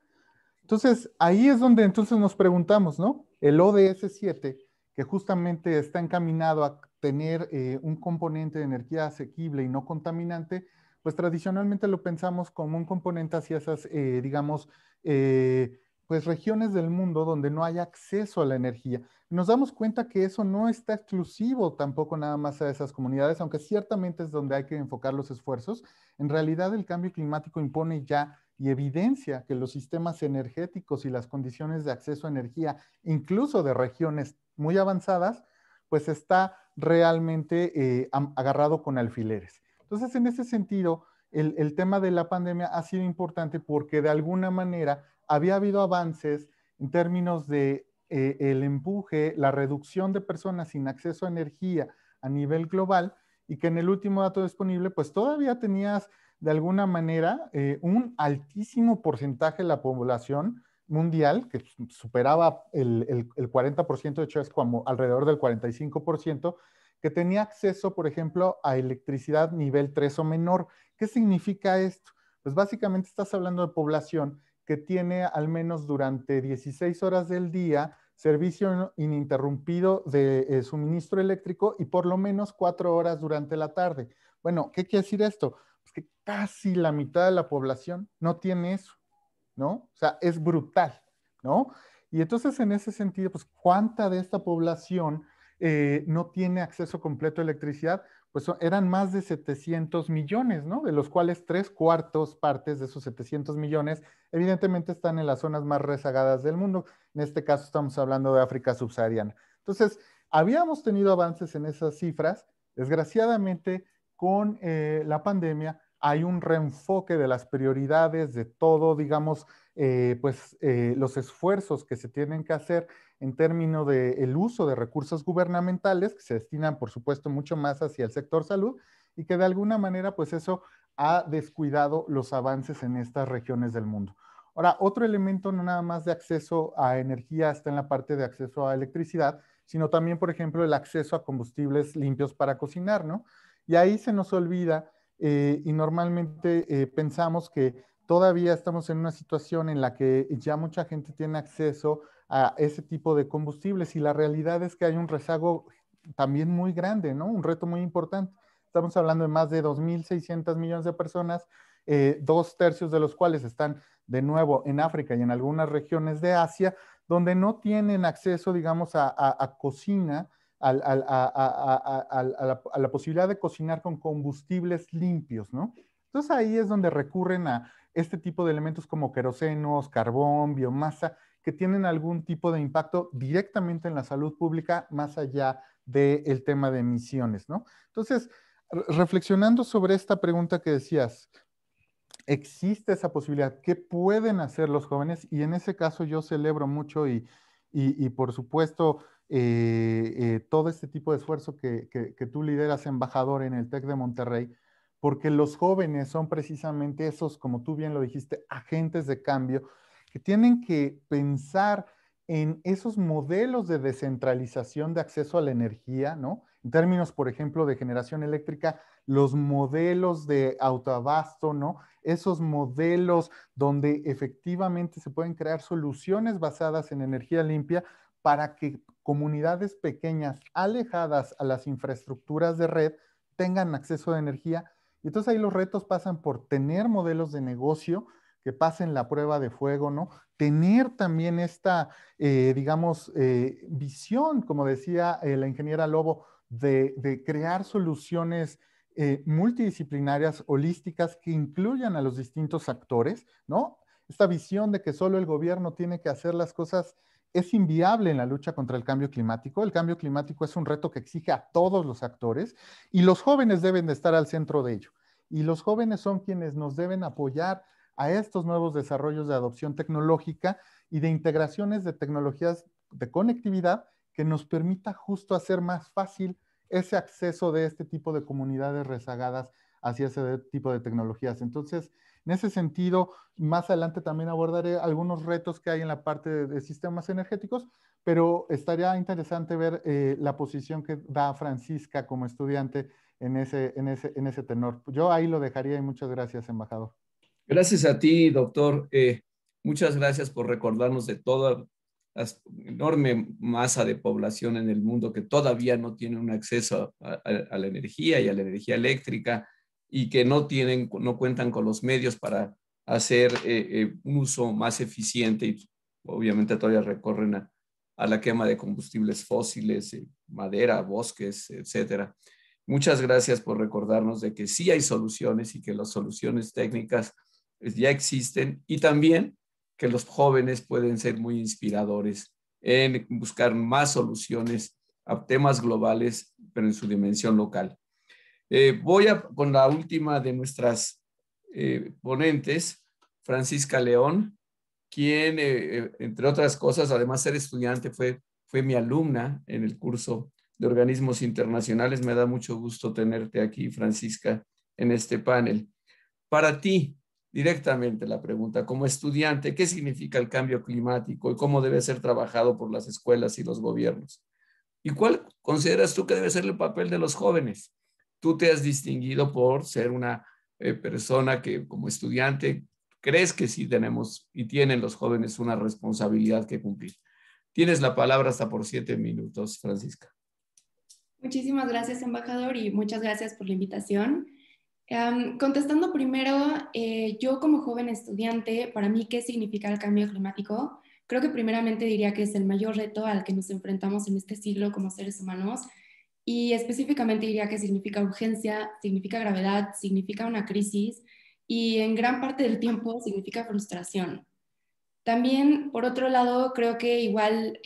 Entonces, ahí es donde entonces nos preguntamos, ¿no? El ODS 7, que justamente está encaminado a tener un componente de energía asequible y no contaminante, pues tradicionalmente lo pensamos como un componente hacia esas, digamos, pues regiones del mundo donde no hay acceso a la energía. Nos damos cuenta que eso no está exclusivo tampoco nada más a esas comunidades, aunque ciertamente es donde hay que enfocar los esfuerzos. En realidad el cambio climático impone ya y evidencia que los sistemas energéticos y las condiciones de acceso a energía, incluso de regiones muy avanzadas, pues está realmente agarrado con alfileres. Entonces, en ese sentido, el tema de la pandemia ha sido importante porque de alguna manera había habido avances en términos de el empuje, la reducción de personas sin acceso a energía a nivel global, y que en el último dato disponible, pues todavía tenías de alguna manera un altísimo porcentaje de la población mundial, que superaba el 40%, de hecho es como alrededor del 45%, que tenía acceso, por ejemplo, a electricidad nivel 3 o menor. ¿Qué significa esto? Pues básicamente estás hablando de población que tiene al menos durante 16 horas del día servicio ininterrumpido de suministro eléctrico y por lo menos 4 horas durante la tarde. Bueno, ¿qué quiere decir esto? Pues que casi la mitad de la población no tiene eso, ¿no? O sea, es brutal, ¿no? Y entonces en ese sentido, pues, ¿cuánta de esta población no tiene acceso completo a electricidad? Pues eran más de 700 millones, ¿no? De los cuales 3/4 partes de esos 700 millones evidentemente están en las zonas más rezagadas del mundo. En este caso estamos hablando de África subsahariana. Entonces, habíamos tenido avances en esas cifras. Desgraciadamente, con la pandemia hay un reenfoque de las prioridades de todo, digamos, los esfuerzos que se tienen que hacer en términos del uso de recursos gubernamentales, que se destinan, por supuesto, mucho más hacia el sector salud, y que de alguna manera, pues eso ha descuidado los avances en estas regiones del mundo. Ahora, otro elemento no nada más de acceso a energía está en la parte de acceso a electricidad, sino también, por ejemplo, el acceso a combustibles limpios para cocinar, ¿no? Y ahí se nos olvida y normalmente pensamos que todavía estamos en una situación en la que ya mucha gente tiene acceso a ese tipo de combustibles y la realidad es que hay un rezago también muy grande, ¿no? Un reto muy importante. Estamos hablando de más de 2.600 millones de personas, 2/3 de los cuales están de nuevo en África y en algunas regiones de Asia, donde no tienen acceso, digamos, a cocina, a la posibilidad de cocinar con combustibles limpios, ¿no? Entonces ahí es donde recurren a este tipo de elementos como querosenos, carbón, biomasa, que tienen algún tipo de impacto directamente en la salud pública más allá del tema de emisiones, ¿no? Entonces, reflexionando sobre esta pregunta que decías, existe esa posibilidad. ¿Qué pueden hacer los jóvenes? Y en ese caso yo celebro mucho y por supuesto todo este tipo de esfuerzo que tú lideras, embajador, en el TEC de Monterrey, porque los jóvenes son precisamente esos, como tú bien lo dijiste, agentes de cambio que tienen que pensar en esos modelos de descentralización de acceso a la energía, ¿no? En términos, por ejemplo, de generación eléctrica, los modelos de autoabasto, ¿no? Esos modelos donde efectivamente se pueden crear soluciones basadas en energía limpia para que comunidades pequeñas alejadas a las infraestructuras de red tengan acceso a energía. Y entonces ahí los retos pasan por tener modelos de negocio que pasen la prueba de fuego, ¿no? Tener también esta, digamos, visión, como decía la ingeniera Lobo, de crear soluciones multidisciplinarias, holísticas, que incluyan a los distintos actores, ¿no? Esta visión de que solo el gobierno tiene que hacer las cosas es inviable en la lucha contra el cambio climático. El cambio climático es un reto que exige a todos los actores y los jóvenes deben de estar al centro de ello. Y los jóvenes son quienes nos deben apoyar a estos nuevos desarrollos de adopción tecnológica y de integraciones de tecnologías de conectividad que nos permita justo hacer más fácil ese acceso de este tipo de comunidades rezagadas hacia ese tipo de tecnologías. Entonces, en ese sentido, más adelante también abordaré algunos retos que hay en la parte de sistemas energéticos, pero estaría interesante ver la posición que da Francisca como estudiante en ese tenor. Yo ahí lo dejaría y muchas gracias, embajador. Gracias a ti, doctor. Muchas gracias por recordarnos de toda la enorme masa de población en el mundo que todavía no tiene un acceso a la energía y a la energía eléctrica y que no cuentan con los medios para hacer un uso más eficiente y obviamente todavía recorren a la quema de combustibles fósiles, madera, bosques, etcétera. Muchas gracias por recordarnos de que sí hay soluciones y que las soluciones técnicas ya existen y también que los jóvenes pueden ser muy inspiradores en buscar más soluciones a temas globales, pero en su dimensión local. Voy con la última de nuestras ponentes, Francisca León, quien, entre otras cosas, además de ser estudiante, fue mi alumna en el curso de organismos internacionales. Me da mucho gusto tenerte aquí, Francisca, en este panel. Para ti, directamente la pregunta, como estudiante, ¿qué significa el cambio climático y cómo debe ser trabajado por las escuelas y los gobiernos? ¿Y cuál consideras tú que debe ser el papel de los jóvenes? Tú te has distinguido por ser una persona que como estudiante crees que sí tenemos y tienen los jóvenes una responsabilidad que cumplir. Tienes la palabra hasta por 7 minutos, Francisca. Muchísimas gracias, embajador, y muchas gracias por la invitación. Contestando primero, yo como joven estudiante, para mí, ¿qué significa el cambio climático? Creo que primeramente diría que es el mayor reto al que nos enfrentamos en este siglo como seres humanos, y específicamente diría que significa urgencia, significa gravedad, significa una crisis, y en gran parte del tiempo significa frustración. También, por otro lado, creo que igual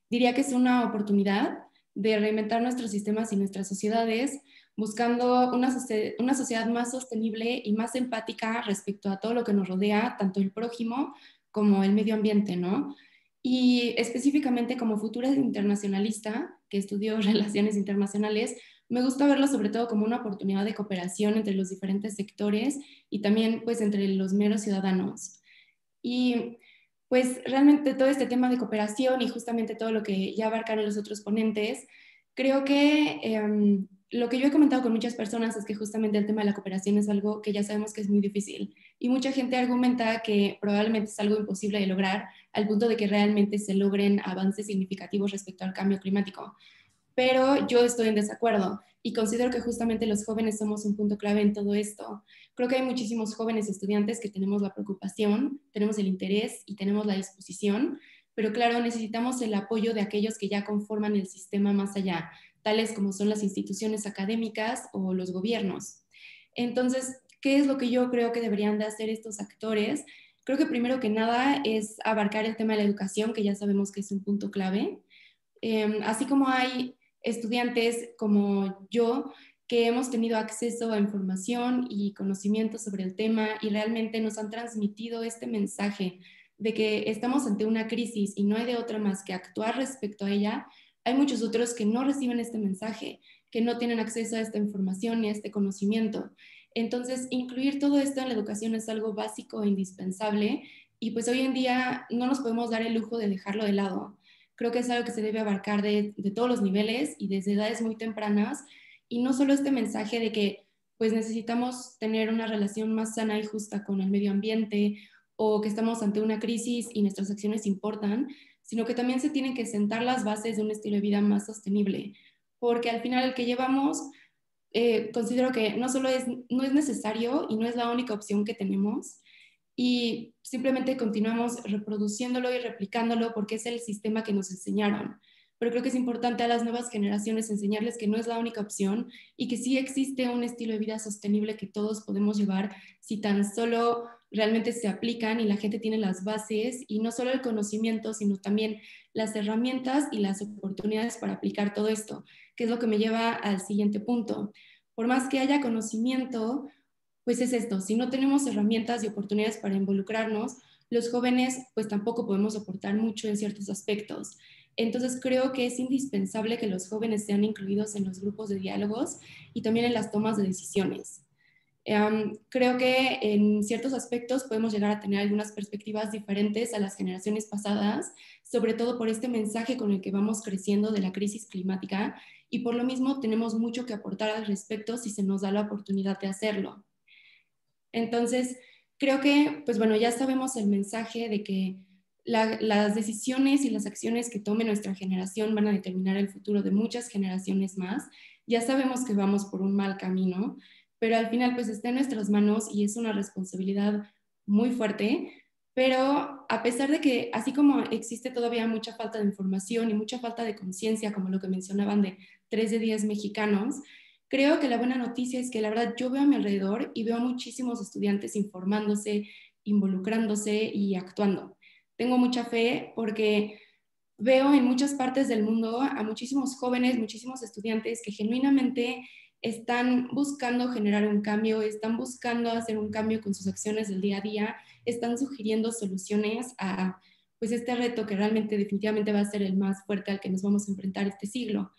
diría que es una oportunidad de reinventar nuestros sistemas y nuestras sociedades, buscando una sociedad más sostenible y más empática respecto a todo lo que nos rodea, tanto el prójimo como el medio ambiente, ¿no? Y específicamente como futura internacionalista, que estudio relaciones internacionales, me gusta verlo sobre todo como una oportunidad de cooperación entre los diferentes sectores y también pues entre los meros ciudadanos. Y pues realmente todo este tema de cooperación y justamente todo lo que ya abarcaron los otros ponentes, creo que lo que yo he comentado con muchas personas es que justamente el tema de la cooperación es algo que ya sabemos que es muy difícil y mucha gente argumenta que probablemente es algo imposible de lograr al punto de que realmente se logren avances significativos respecto al cambio climático. Pero yo estoy en desacuerdo y considero que justamente los jóvenes somos un punto clave en todo esto. Creo que hay muchísimos jóvenes estudiantes que tenemos la preocupación, tenemos el interés y tenemos la disposición, pero claro, necesitamos el apoyo de aquellos que ya conforman el sistema más allá, tales como son las instituciones académicas o los gobiernos. Entonces, ¿qué es lo que yo creo que deberían de hacer estos actores? Creo que primero que nada es abarcar el tema de la educación, que ya sabemos que es un punto clave. Así como hay estudiantes como yo que hemos tenido acceso a información y conocimiento sobre el tema y realmente nos han transmitido este mensaje de que estamos ante una crisis y no hay de otra más que actuar respecto a ella, hay muchos otros que no reciben este mensaje, que no tienen acceso a esta información y a este conocimiento. Entonces, incluir todo esto en la educación es algo básico e indispensable y pues hoy en día no nos podemos dar el lujo de dejarlo de lado. Creo que es algo que se debe abarcar de todos los niveles y desde edades muy tempranas y no solo este mensaje de que pues necesitamos tener una relación más sana y justa con el medio ambiente o que estamos ante una crisis y nuestras acciones importan, sino que también se tienen que sentar las bases de un estilo de vida más sostenible, porque al final el que llevamos considero que no es necesario y no es la única opción que tenemos y simplemente continuamos reproduciéndolo y replicándolo porque es el sistema que nos enseñaron. Pero creo que es importante a las nuevas generaciones enseñarles que no es la única opción y que sí existe un estilo de vida sostenible que todos podemos llevar si tan solo realmente se aplican y la gente tiene las bases y no solo el conocimiento, sino también las herramientas y las oportunidades para aplicar todo esto, que es lo que me lleva al siguiente punto. Por más que haya conocimiento, pues es esto, si no tenemos herramientas y oportunidades para involucrarnos, los jóvenes pues tampoco podemos aportar mucho en ciertos aspectos. Entonces creo que es indispensable que los jóvenes sean incluidos en los grupos de diálogos y también en las tomas de decisiones. Creo que en ciertos aspectos podemos llegar a tener algunas perspectivas diferentes a las generaciones pasadas, sobre todo por este mensaje con el que vamos creciendo de la crisis climática, y por lo mismo tenemos mucho que aportar al respecto si se nos da la oportunidad de hacerlo. Entonces, creo que, pues bueno, ya sabemos el mensaje de que las decisiones y las acciones que tome nuestra generación van a determinar el futuro de muchas generaciones más. Ya sabemos que vamos por un mal camino, pero al final pues está en nuestras manos y es una responsabilidad muy fuerte. Pero a pesar de que, así como existe todavía mucha falta de información y mucha falta de conciencia, como lo que mencionaban de 3 de 10 mexicanos, creo que la buena noticia es que la verdad yo veo a mi alrededor y veo a muchísimos estudiantes informándose, involucrándose y actuando. Tengo mucha fe porque veo en muchas partes del mundo a muchísimos jóvenes, muchísimos estudiantes que genuinamente están buscando generar un cambio, están buscando hacer un cambio con sus acciones del día a día, están sugiriendo soluciones a pues este reto que realmente definitivamente va a ser el más fuerte al que nos vamos a enfrentar este siglo.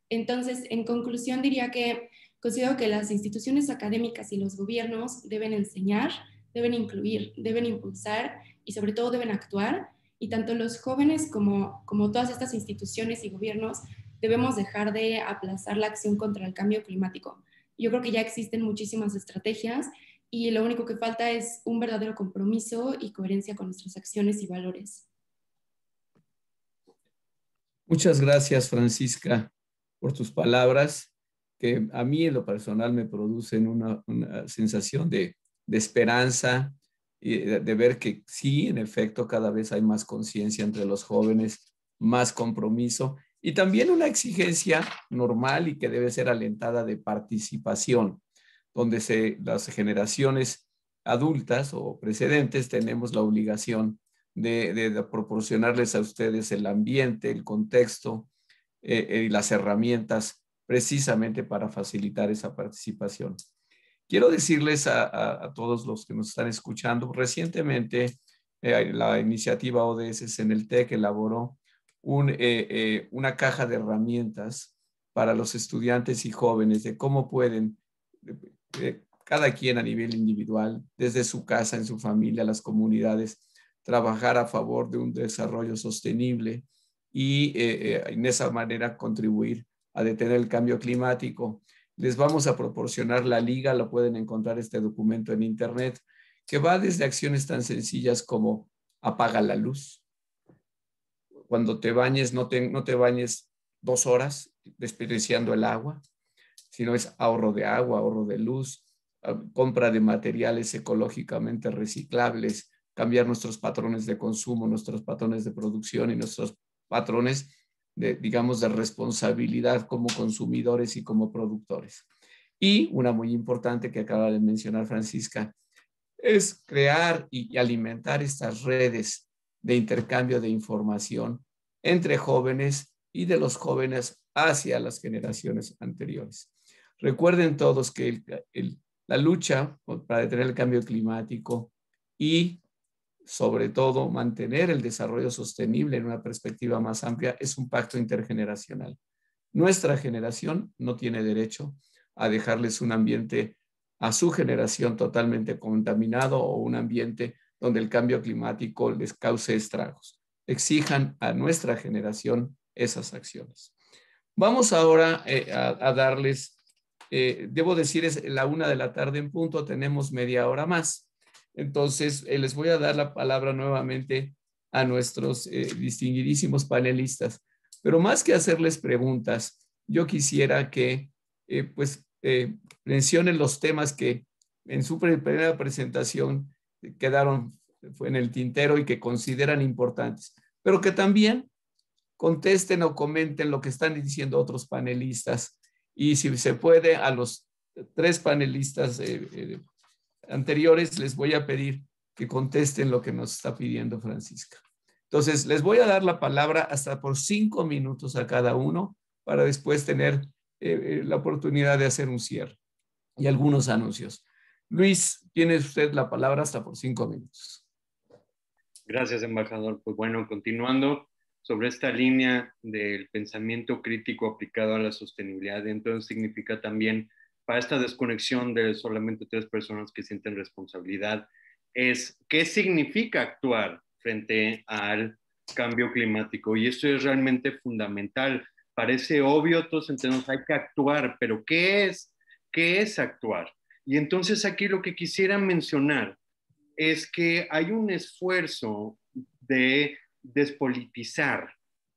Entonces, en conclusión, diría que considero que las instituciones académicas y los gobiernos deben enseñar, deben incluir, deben impulsar y sobre todo deben actuar. Y tanto los jóvenes como todas estas instituciones y gobiernos debemos dejar de aplazar la acción contra el cambio climático. Yo creo que ya existen muchísimas estrategias y lo único que falta es un verdadero compromiso y coherencia con nuestras acciones y valores. Muchas gracias, Francisca, por tus palabras, que a mí en lo personal me producen una sensación de esperanza y de ver que sí, en efecto, cada vez hay más conciencia entre los jóvenes, más compromiso y también una exigencia normal y que debe ser alentada de participación, donde las generaciones adultas o precedentes tenemos la obligación de proporcionarles a ustedes el ambiente, el contexto y las herramientas precisamente para facilitar esa participación. Quiero decirles a todos los que nos están escuchando, recientemente la iniciativa ODS en el TEC elaboró una caja de herramientas para los estudiantes y jóvenes de cómo pueden, cada quien a nivel individual, desde su casa, en su familia, las comunidades, trabajar a favor de un desarrollo sostenible y en esa manera contribuir a detener el cambio climático. Les vamos a proporcionar la liga, lo pueden encontrar este documento en internet, que va desde acciones tan sencillas como apaga la luz. Cuando te bañes, no te bañes 2 horas desperdiciando el agua, sino es ahorro de agua, ahorro de luz, compra de materiales ecológicamente reciclables, cambiar nuestros patrones de consumo, nuestros patrones de producción y nuestros patrones digamos, de responsabilidad como consumidores y como productores. Y una muy importante que acaba de mencionar Francisca, es crear y alimentar estas redes de intercambio de información entre jóvenes y de los jóvenes hacia las generaciones anteriores. Recuerden todos que la lucha para detener el cambio climático y sobre todo mantener el desarrollo sostenible en una perspectiva más amplia es un pacto intergeneracional. Nuestra generación no tiene derecho a dejarles un ambiente a su generación totalmente contaminado o un ambiente donde el cambio climático les cause estragos. Exijan a nuestra generación esas acciones. Vamos ahora a darles, debo decir, es la 1 de la tarde en punto, tenemos media hora más. Entonces, les voy a dar la palabra nuevamente a nuestros distinguidísimos panelistas. Pero más que hacerles preguntas, yo quisiera que mencionen los temas que en su primera presentación fue en el tintero y que consideran importantes, pero que también contesten o comenten lo que están diciendo otros panelistas. Y si se puede, a los 3 panelistas anteriores les voy a pedir que contesten lo que nos está pidiendo Francisca. Entonces, les voy a dar la palabra hasta por 5 minutos a cada uno para después tener la oportunidad de hacer un cierre y algunos anuncios. Luis, tiene usted la palabra hasta por 5 minutos. Gracias, embajador. Pues bueno, continuando sobre esta línea del pensamiento crítico aplicado a la sostenibilidad. Entonces significa también, para esta desconexión de solamente 3 personas que sienten responsabilidad, es qué significa actuar frente al cambio climático. Y esto es realmente fundamental. Parece obvio, todos entendemos, hay que actuar, pero ¿qué es actuar? Y entonces aquí lo que quisiera mencionar es que hay un esfuerzo de despolitizar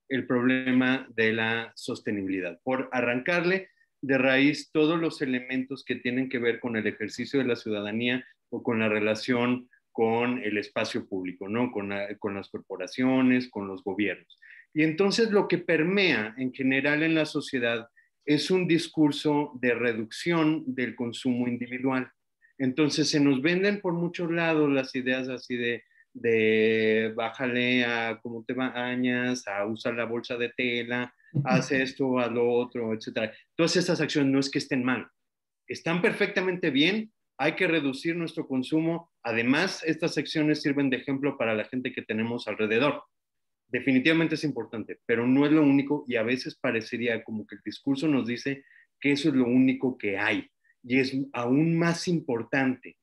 el problema de la sostenibilidad, por arrancarle de raíz todos los elementos que tienen que ver con el ejercicio de la ciudadanía o con la relación con el espacio público, ¿no? Con las corporaciones, con los gobiernos. Y entonces lo que permea en general en la sociedad es un discurso de reducción del consumo individual. Entonces se nos venden por muchos lados las ideas así de bájale a cómo te bañas, a usar la bolsa de tela, haz esto, haz lo otro, etc. Todas estas acciones no es que estén mal, están perfectamente bien, hay que reducir nuestro consumo. Además, estas acciones sirven de ejemplo para la gente que tenemos alrededor. Definitivamente es importante, pero no es lo único y a veces parecería como que el discurso nos dice que eso es lo único que hay. Y es aún más importante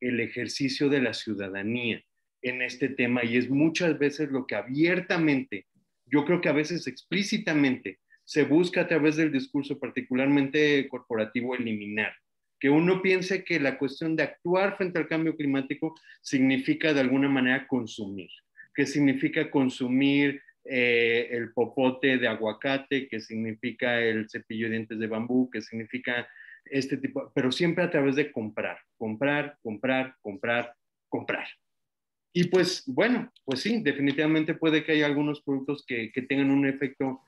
el ejercicio de la ciudadanía en este tema y es muchas veces lo que abiertamente, yo creo que a veces explícitamente, se busca a través del discurso particularmente corporativo eliminar. Que uno piense que la cuestión de actuar frente al cambio climático significa de alguna manera consumir, que significa consumir el popote de aguacate, que significa el cepillo de dientes de bambú, que significa este tipo, pero siempre a través de comprar. Y pues bueno, pues sí, definitivamente puede que haya algunos productos que tengan un efecto,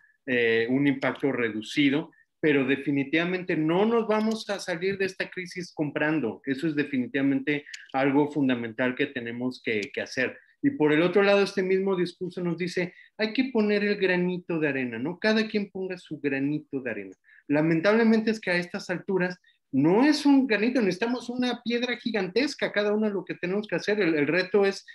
un impacto reducido, pero definitivamente no nos vamos a salir de esta crisis comprando. Eso es definitivamente algo fundamental que tenemos que hacer. Y por el otro lado, este mismo discurso nos dice, hay que poner el granito de arena, ¿no? Cada quien ponga su granito de arena. Lamentablemente es que a estas alturas no es un granito, necesitamos una piedra gigantesca, cada uno lo que tenemos que hacer, el reto es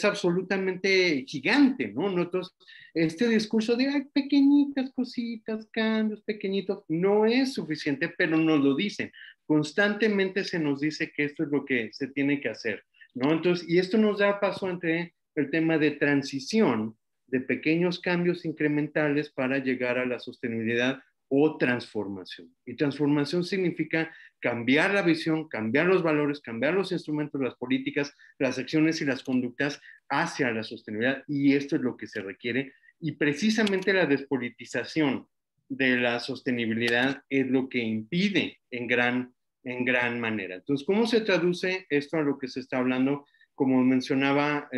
absolutamente gigante, ¿no? Nosotros, este discurso de ay, pequeñitas cositas, cambios pequeñitos, no es suficiente, pero nos lo dicen, constantemente se nos dice que esto es lo que se tiene que hacer, ¿no? Entonces, y esto nos da paso entre el tema de transición, de pequeños cambios incrementales para llegar a la sostenibilidad o transformación. Y transformación significa cambiar la visión, cambiar los valores, cambiar los instrumentos, las políticas, las acciones y las conductas hacia la sostenibilidad. Y esto es lo que se requiere. Y precisamente la despolitización de la sostenibilidad es lo que impide en gran manera. Entonces, ¿cómo se traduce esto a lo que se está hablando? Como mencionaba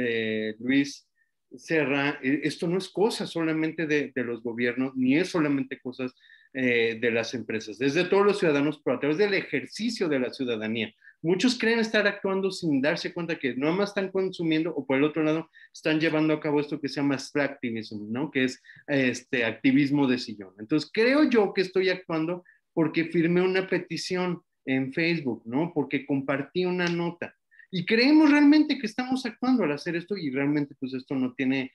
Luis Serra, esto no es cosa solamente de los gobiernos, ni es solamente cosas de las empresas, desde todos los ciudadanos, pero a través del ejercicio de la ciudadanía. Muchos creen estar actuando sin darse cuenta que no más están consumiendo o por el otro lado están llevando a cabo esto que se llama slacktivism, ¿no? Que es activismo de sillón. Entonces creo yo que estoy actuando porque firmé una petición en Facebook, ¿no? Porque compartí una nota. Y creemos realmente que estamos actuando al hacer esto y realmente pues esto no tiene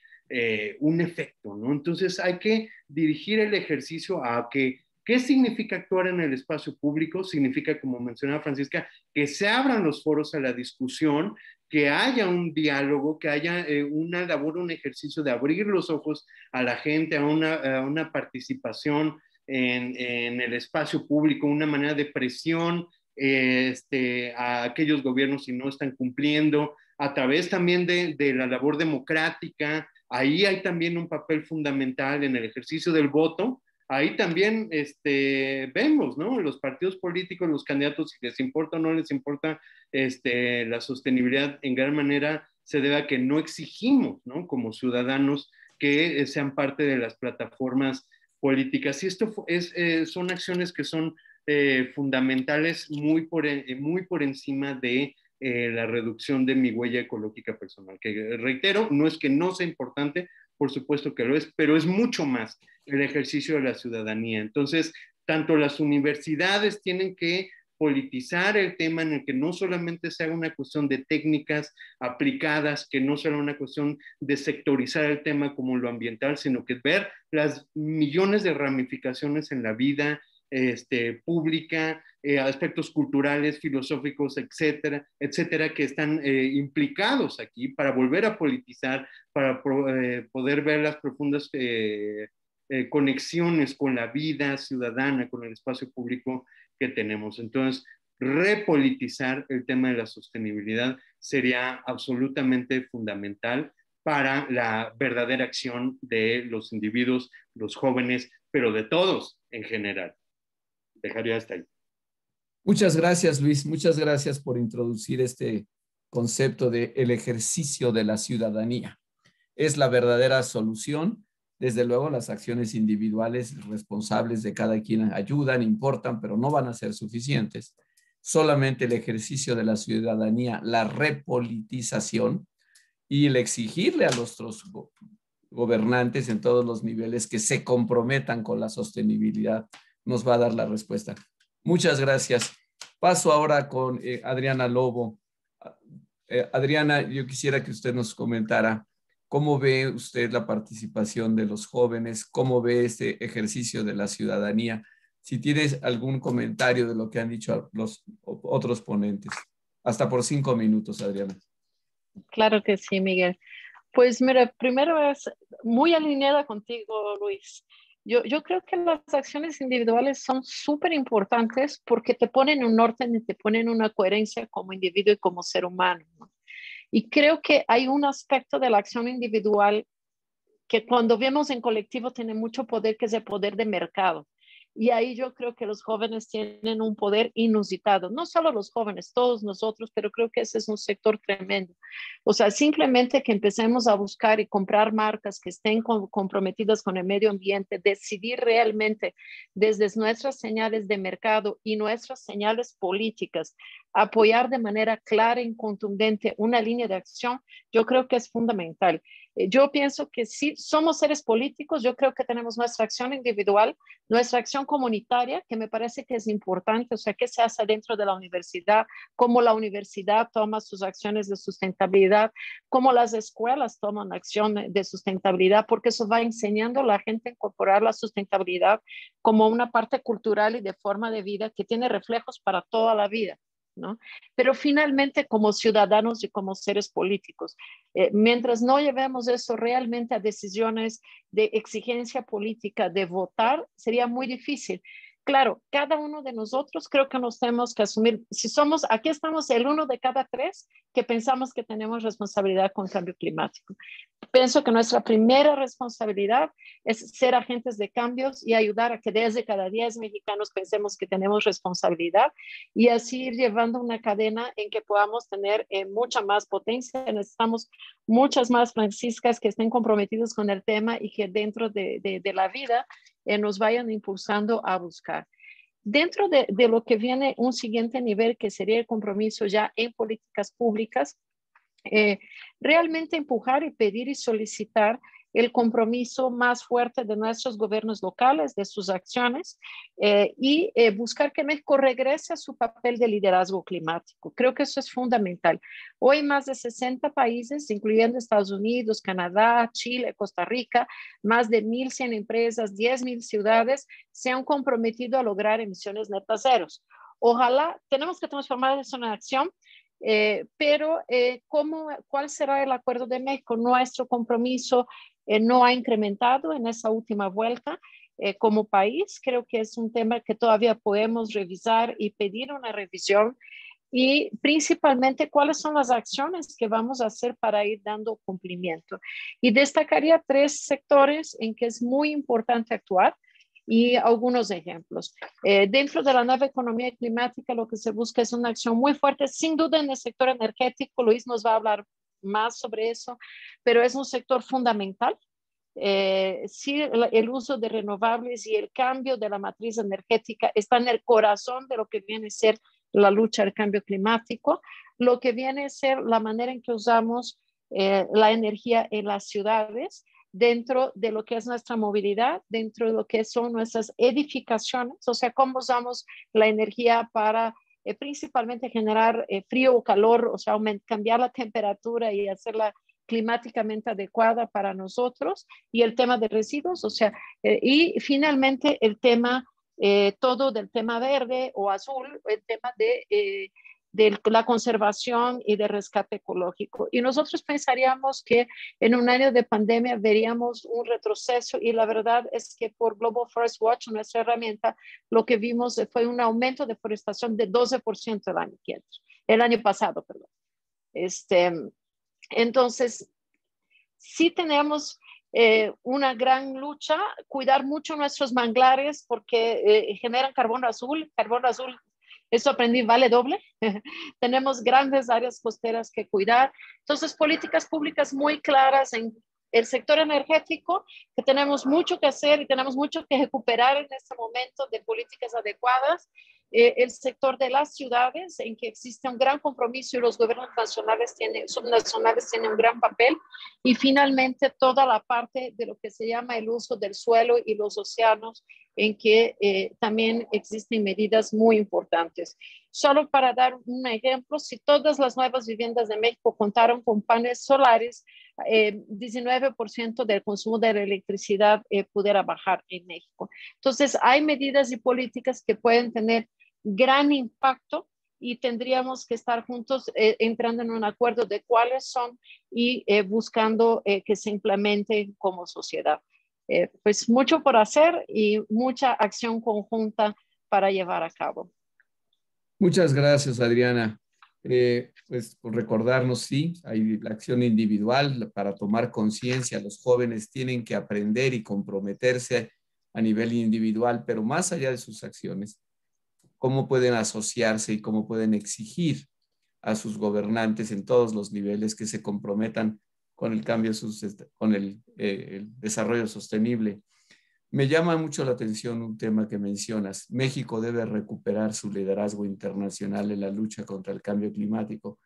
un efecto, ¿no? Entonces hay que dirigir el ejercicio a que, ¿qué significa actuar en el espacio público? Significa, como mencionaba Francisca, que se abran los foros a la discusión, que haya un diálogo, que haya una labor, un ejercicio de abrir los ojos a la gente, a una participación en el espacio público, una manera de presión a aquellos gobiernos si no están cumpliendo, a través también de la labor democrática. Ahí hay también un papel fundamental en el ejercicio del voto. Ahí también vemos, ¿no? Los partidos políticos, los candidatos, si les importa o no les importa la sostenibilidad, en gran manera se debe a que no exigimos, ¿no? Como ciudadanos que sean parte de las plataformas políticas. Y esto son acciones que son fundamentales muy por encima de la reducción de mi huella ecológica personal, que reitero, no es que no sea importante, por supuesto que lo es, pero es mucho más el ejercicio de la ciudadanía. Entonces, tanto las universidades tienen que politizar el tema, en el que no solamente sea una cuestión de técnicas aplicadas, que no sea una cuestión de sectorizar el tema como lo ambiental, sino que ver las millones de ramificaciones en la vida pública, aspectos culturales, filosóficos, etcétera, etcétera, que están implicados aquí para volver a politizar, para poder ver las profundas conexiones con la vida ciudadana, con el espacio público que tenemos. Entonces, repolitizar el tema de la sostenibilidad sería absolutamente fundamental para la verdadera acción de los individuos, los jóvenes, pero de todos en general. Dejaría hasta ahí. Muchas gracias, Luis. Muchas gracias por introducir este concepto de el ejercicio de la ciudadanía. Es la verdadera solución. Desde luego, las acciones individuales responsables de cada quien ayudan, importan, pero no van a ser suficientes. Solamente el ejercicio de la ciudadanía, la repolitización y el exigirle a nuestros gobernantes en todos los niveles que se comprometan con la sostenibilidad nos va a dar la respuesta. Muchas gracias. Paso ahora con Adriana Lobo. Adriana, yo quisiera que usted nos comentara cómo ve usted la participación de los jóvenes, cómo ve este ejercicio de la ciudadanía. Si tienes algún comentario de lo que han dicho los otros ponentes. Hasta por 5 minutos, Adriana. Claro que sí, Miguel. Pues mira, primero es muy alineada contigo, Luis. Yo creo que las acciones individuales son súper importantes porque te ponen un orden y te ponen una coherencia como individuo y como ser humano, ¿no? Y creo que hay un aspecto de la acción individual que cuando vemos en colectivo tiene mucho poder, que es el poder de mercado. Y ahí yo creo que los jóvenes tienen un poder inusitado. No solo los jóvenes, todos nosotros, pero creo que ese es un sector tremendo. O sea, simplemente que empecemos a buscar y comprar marcas que estén comprometidas con el medio ambiente, decidir realmente desde nuestras señales de mercado y nuestras señales políticas, apoyar de manera clara y contundente una línea de acción, yo creo que es fundamental. Yo pienso que si somos seres políticos, yo creo que tenemos nuestra acción individual, nuestra acción comunitaria, que me parece que es importante, o sea, qué se hace dentro de la universidad, cómo la universidad toma sus acciones de sustentabilidad, cómo las escuelas toman acción de sustentabilidad, porque eso va enseñando a la gente a incorporar la sustentabilidad como una parte cultural y de forma de vida que tiene reflejos para toda la vida, ¿no? Pero finalmente como ciudadanos y como seres políticos, mientras no llevemos eso realmente a decisiones de exigencia política, de votar, sería muy difícil. Claro, cada uno de nosotros creo que nos tenemos que asumir, si somos, aquí estamos el 1 de cada 3 que pensamos que tenemos responsabilidad con el cambio climático. Pienso que nuestra primera responsabilidad es ser agentes de cambios y ayudar a que desde cada 10 mexicanos pensemos que tenemos responsabilidad y así ir llevando una cadena en que podamos tener mucha más potencia. Necesitamos muchas más franciscas que estén comprometidas con el tema y que dentro de la vida nos vayan impulsando a buscar. Dentro de lo que viene un siguiente nivel que sería el compromiso ya en políticas públicas, realmente empujar y pedir y solicitar el compromiso más fuerte de nuestros gobiernos locales, de sus acciones, y buscar que México regrese a su papel de liderazgo climático. Creo que eso es fundamental. Hoy más de 60 países, incluyendo Estados Unidos, Canadá, Chile, Costa Rica, más de 1,100 empresas, 10,000 ciudades se han comprometido a lograr emisiones netas ceros. Ojalá, tenemos que transformar eso en acción. Pero ¿cuál será el acuerdo de México? Nuestro compromiso no ha incrementado en esa última vuelta como país. Creo que es un tema que todavía podemos revisar y pedir una revisión y principalmente cuáles son las acciones que vamos a hacer para ir dando cumplimiento. Y destacaría 3 sectores en que es muy importante actuar. Y algunos ejemplos. Dentro de la nueva economía climática, lo que se busca es una acción muy fuerte, sin duda en el sector energético. Luis nos va a hablar más sobre eso, pero es un sector fundamental. Sí, el uso de renovables y el cambio de la matriz energética está en el corazón de lo que viene a ser la lucha al cambio climático, lo que viene a ser la manera en que usamos la energía en las ciudades, dentro de lo que es nuestra movilidad, dentro de lo que son nuestras edificaciones, o sea, cómo usamos la energía para principalmente generar frío o calor, o sea, cambiar la temperatura y hacerla climáticamente adecuada para nosotros, y el tema de residuos, o sea, y finalmente el tema, todo del tema verde o azul, el tema de la conservación y de rescate ecológico. Y nosotros pensaríamos que en un año de pandemia veríamos un retroceso, y la verdad es que por Global Forest Watch, nuestra herramienta, lo que vimos fue un aumento de deforestación de 12% el año pasado, perdón. Entonces, sí tenemos una gran lucha, cuidar mucho nuestros manglares porque generan carbono azul. Carbono azul, eso aprendí, vale doble. Tenemos grandes áreas costeras que cuidar. Entonces, políticas públicas muy claras en el sector energético, que tenemos mucho que hacer y tenemos mucho que recuperar en este momento de políticas adecuadas. El sector de las ciudades, en que existe un gran compromiso y los gobiernos subnacionales tienen un gran papel. Y finalmente toda la parte de lo que se llama el uso del suelo y los océanos, en que también existen medidas muy importantes. Solo para dar un ejemplo, si todas las nuevas viviendas de México contaron con paneles solares, 19% del consumo de la electricidad pudiera bajar en México. Entonces, hay medidas y políticas que pueden tener gran impacto, y tendríamos que estar juntos entrando en un acuerdo de cuáles son y buscando que se implementen como sociedad. Pues mucho por hacer y mucha acción conjunta para llevar a cabo. Muchas gracias, Adriana. Pues por recordarnos, sí, hay la acción individual para tomar conciencia. Los jóvenes tienen que aprender y comprometerse a nivel individual, pero más allá de sus acciones, cómo pueden asociarse y cómo pueden exigir a sus gobernantes en todos los niveles que se comprometan con el cambio, con el desarrollo sostenible. Me llama mucho la atención un tema que mencionas. México debe recuperar su liderazgo internacional en la lucha contra el cambio climático.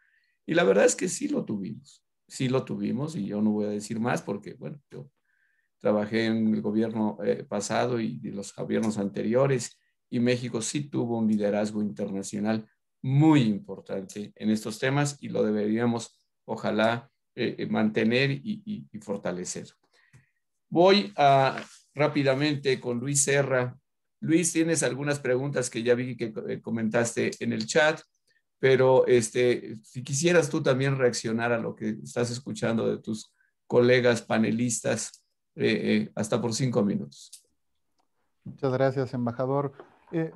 Y la verdad es que sí lo tuvimos, y yo no voy a decir más porque, bueno, yo trabajé en el gobierno pasado y de los gobiernos anteriores, y México sí tuvo un liderazgo internacional muy importante en estos temas, y lo deberíamos, ojalá, mantener y fortalecer. Voy rápidamente con Luis Serra. Luis, tienes algunas preguntas que ya vi que comentaste en el chat, pero si quisieras tú también reaccionar a lo que estás escuchando de tus colegas panelistas, hasta por 5 minutos. Muchas gracias, embajador.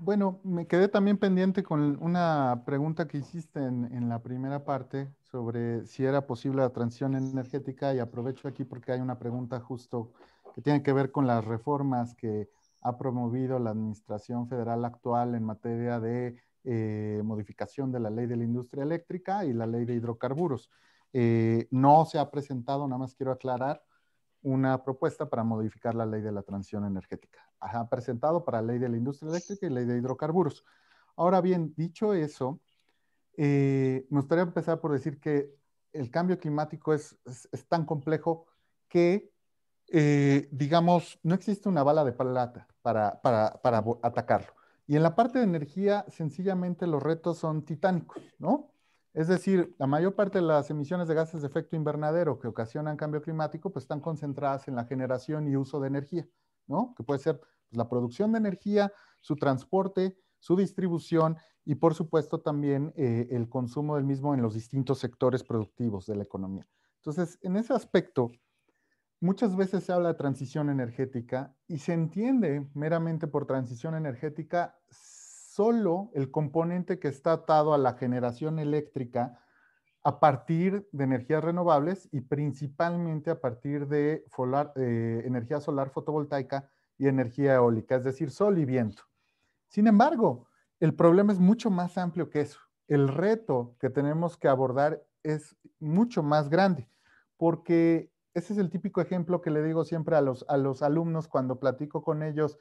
Bueno, me quedé también pendiente con una pregunta que hiciste en la primera parte sobre si era posible la transición energética, y aprovecho aquí porque hay una pregunta justo que tiene que ver con las reformas que ha promovido la administración federal actual en materia de modificación de la ley de la industria eléctrica y la ley de hidrocarburos. No se ha presentado, nada más quiero aclarar, una propuesta para modificar la ley de la transición energética. Ha presentado para la ley de la industria eléctrica y ley de hidrocarburos. Ahora bien, dicho eso, me gustaría empezar por decir que el cambio climático es tan complejo que, digamos, no existe una bala de plata para atacarlo. Y en la parte de energía, sencillamente los retos son titánicos, ¿no? Es decir, la mayor parte de las emisiones de gases de efecto invernadero que ocasionan cambio climático, pues están concentradas en la generación y uso de energía, ¿no? Que puede ser pues, la producción de energía, su transporte, su distribución y, por supuesto, también el consumo del mismo en los distintos sectores productivos de la economía. Entonces, en ese aspecto, muchas veces se habla de transición energética y se entiende meramente por transición energética solo el componente que está atado a la generación eléctrica a partir de energías renovables y principalmente a partir de energía solar fotovoltaica y energía eólica, es decir, sol y viento. Sin embargo, el problema es mucho más amplio que eso. El reto que tenemos que abordar es mucho más grande, porque ese es el típico ejemplo que le digo siempre a los alumnos cuando platico con ellos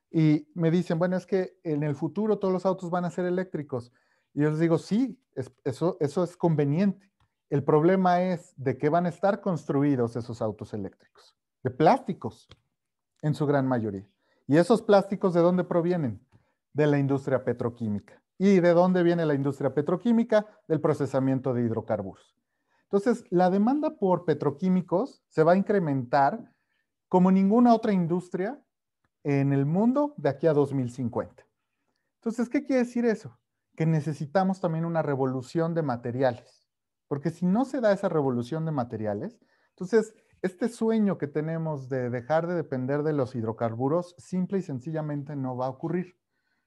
y me dicen, bueno, es que en el futuro todos los autos van a ser eléctricos. Y yo les digo, sí, eso es conveniente. El problema es de qué van a estar construidos esos autos eléctricos. De plásticos, en su gran mayoría. ¿Y esos plásticos de dónde provienen? De la industria petroquímica. ¿Y de dónde viene la industria petroquímica? Del procesamiento de hidrocarburos. Entonces, la demanda por petroquímicos se va a incrementar como ninguna otra industria en el mundo de aquí a 2050. Entonces, ¿qué quiere decir eso? Que necesitamos también una revolución de materiales, porque si no se da esa revolución de materiales, entonces este sueño que tenemos de dejar de depender de los hidrocarburos simple y sencillamente no va a ocurrir.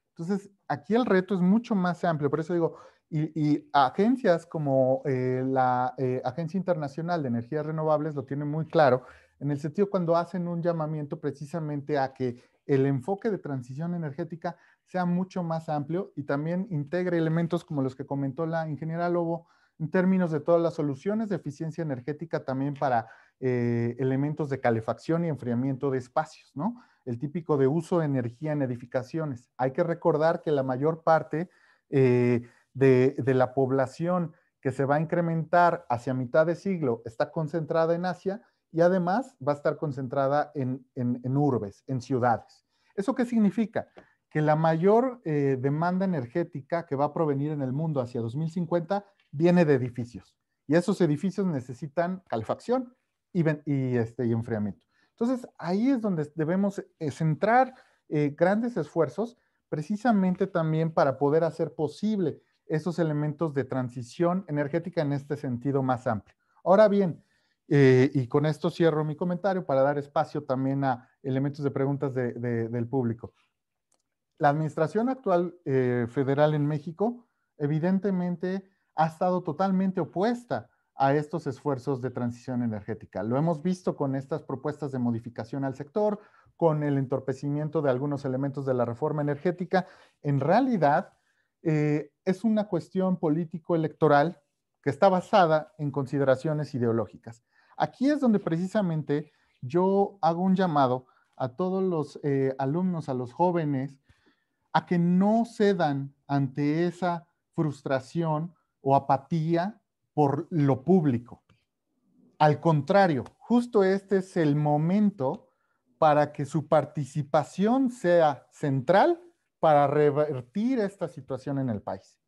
Entonces, aquí el reto es mucho más amplio, por eso digo, y agencias como la Agencia Internacional de Energías Renovables lo tienen muy claro, en el sentido cuando hacen un llamamiento precisamente a que el enfoque de transición energética sea mucho más amplio y también integre elementos como los que comentó la ingeniera Lobo, en términos de todas las soluciones de eficiencia energética también para elementos de calefacción y enfriamiento de espacios, ¿no? El típico de uso de energía en edificaciones. Hay que recordar que la mayor parte de la población que se va a incrementar hacia mitad de siglo está concentrada en Asia y además va a estar concentrada en urbes, en ciudades. ¿Eso qué significa? Que la mayor demanda energética que va a provenir en el mundo hacia 2050 viene de edificios. Y esos edificios necesitan calefacción y enfriamiento. Entonces, ahí es donde debemos centrar grandes esfuerzos precisamente también para poder hacer posible esos elementos de transición energética en este sentido más amplio. Ahora bien, y con esto cierro mi comentario para dar espacio también a elementos de preguntas del público. La administración actual federal en México evidentemente ha estado totalmente opuesta a estos esfuerzos de transición energética. Lo hemos visto con estas propuestas de modificación al sector, con el entorpecimiento de algunos elementos de la reforma energética. En realidad, es una cuestión político-electoral que está basada en consideraciones ideológicas. Aquí es donde precisamente yo hago un llamado a todos los alumnos, a los jóvenes, a que no cedan ante esa frustración o apatía por lo público. Al contrario, justo este es el momento para que su participación sea central para revertir esta situación en el país.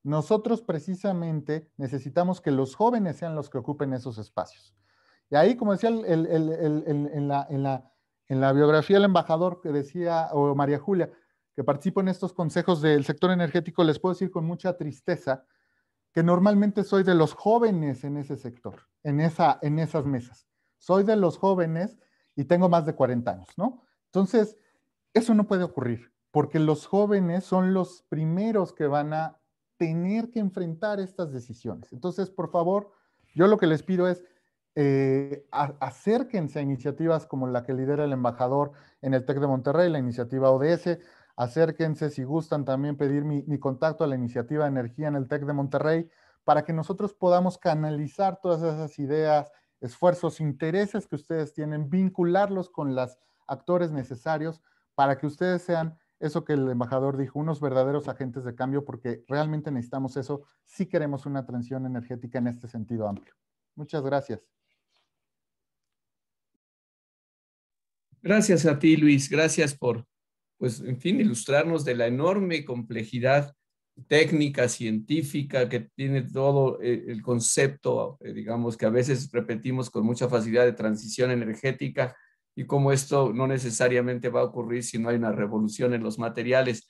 Nosotros precisamente necesitamos que los jóvenes sean los que ocupen esos espacios. Y ahí, como decía en la biografía del embajador que decía, o María Julia, que participo en estos consejos del sector energético, les puedo decir con mucha tristeza que normalmente soy de los jóvenes en ese sector, en esas mesas. Soy de los jóvenes y tengo más de 40 años, ¿no? Entonces, eso no puede ocurrir, porque los jóvenes son los primeros que van a tener que enfrentar estas decisiones. Entonces, por favor, yo lo que les pido es acérquense a iniciativas como la que lidera el embajador en el TEC de Monterrey, la iniciativa ODS, acérquense si gustan también pedir mi contacto a la iniciativa de energía en el TEC de Monterrey para que nosotros podamos canalizar todas esas ideas, esfuerzos, intereses que ustedes tienen, vincularlos con los actores necesarios para que ustedes sean eso que el embajador dijo, unos verdaderos agentes de cambio, porque realmente necesitamos eso si queremos una transición energética en este sentido amplio. Muchas gracias. Gracias a ti, Luis. Gracias por, pues, en fin, ilustrarnos de la enorme complejidad técnica, científica, que tiene todo el concepto, digamos, que a veces repetimos con mucha facilidad de transición energética y cómo esto no necesariamente va a ocurrir si no hay una revolución en los materiales.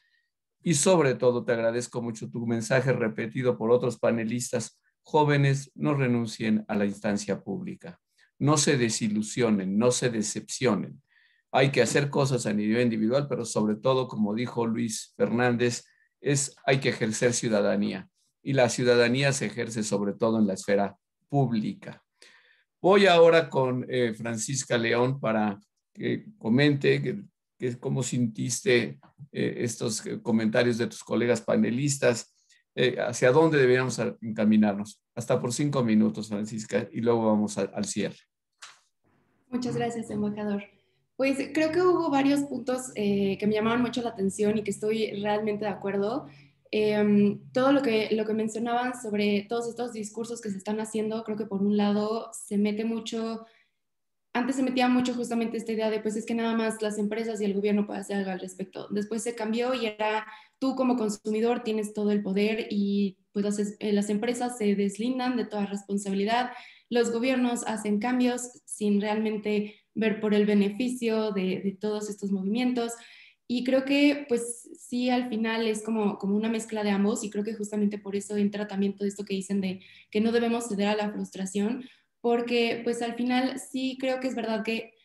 Y sobre todo, te agradezco mucho tu mensaje repetido por otros panelistas. Jóvenes, no renuncien a la instancia pública. No se desilusionen, no se decepcionen. Hay que hacer cosas a nivel individual, pero sobre todo, como dijo Luis Fernández, hay que ejercer ciudadanía. Y la ciudadanía se ejerce sobre todo en la esfera pública. Voy ahora con Francisca León para que comente cómo sintiste estos comentarios de tus colegas panelistas, hacia dónde deberíamos encaminarnos. Hasta por 5 minutos, Francisca, y luego vamos al cierre. Muchas gracias, embajador. Pues creo que hubo varios puntos que me llamaban mucho la atención y que estoy realmente de acuerdo. Todo lo que mencionaban sobre todos estos discursos que se están haciendo, creo que por un lado se mete mucho antes se metía mucho justamente esta idea de, pues es que nada más las empresas y el gobierno pueden hacer algo al respecto. Después se cambió y era tú como consumidor tienes todo el poder y pues las empresas se deslindan de toda responsabilidad. Los gobiernos hacen cambios sin realmente ver por el beneficio de todos estos movimientos. Y creo que pues sí, al final es como una mezcla de ambos y creo que justamente por eso entra también todo esto que dicen de que no debemos ceder a la frustración, porque pues al final sí creo que es verdad que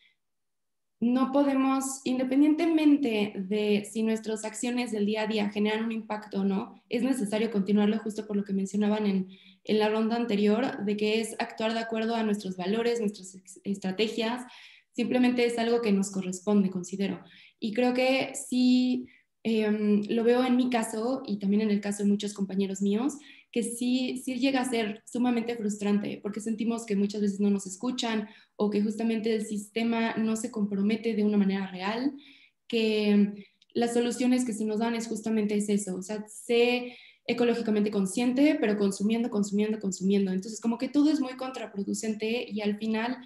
no podemos, independientemente de si nuestras acciones del día a día generan un impacto o no, es necesario continuarlo justo por lo que mencionaban en la ronda anterior, de que es actuar de acuerdo a nuestros valores, nuestras estrategias, simplemente es algo que nos corresponde, considero. Y creo que sí, lo veo en mi caso y también en el caso de muchos compañeros míos, que sí llega a ser sumamente frustrante porque sentimos que muchas veces no nos escuchan o que justamente el sistema no se compromete de una manera real, que las soluciones que se nos dan es justamente eso, o sea, sé ecológicamente consciente, pero consumiendo. Entonces, como que todo es muy contraproducente y al final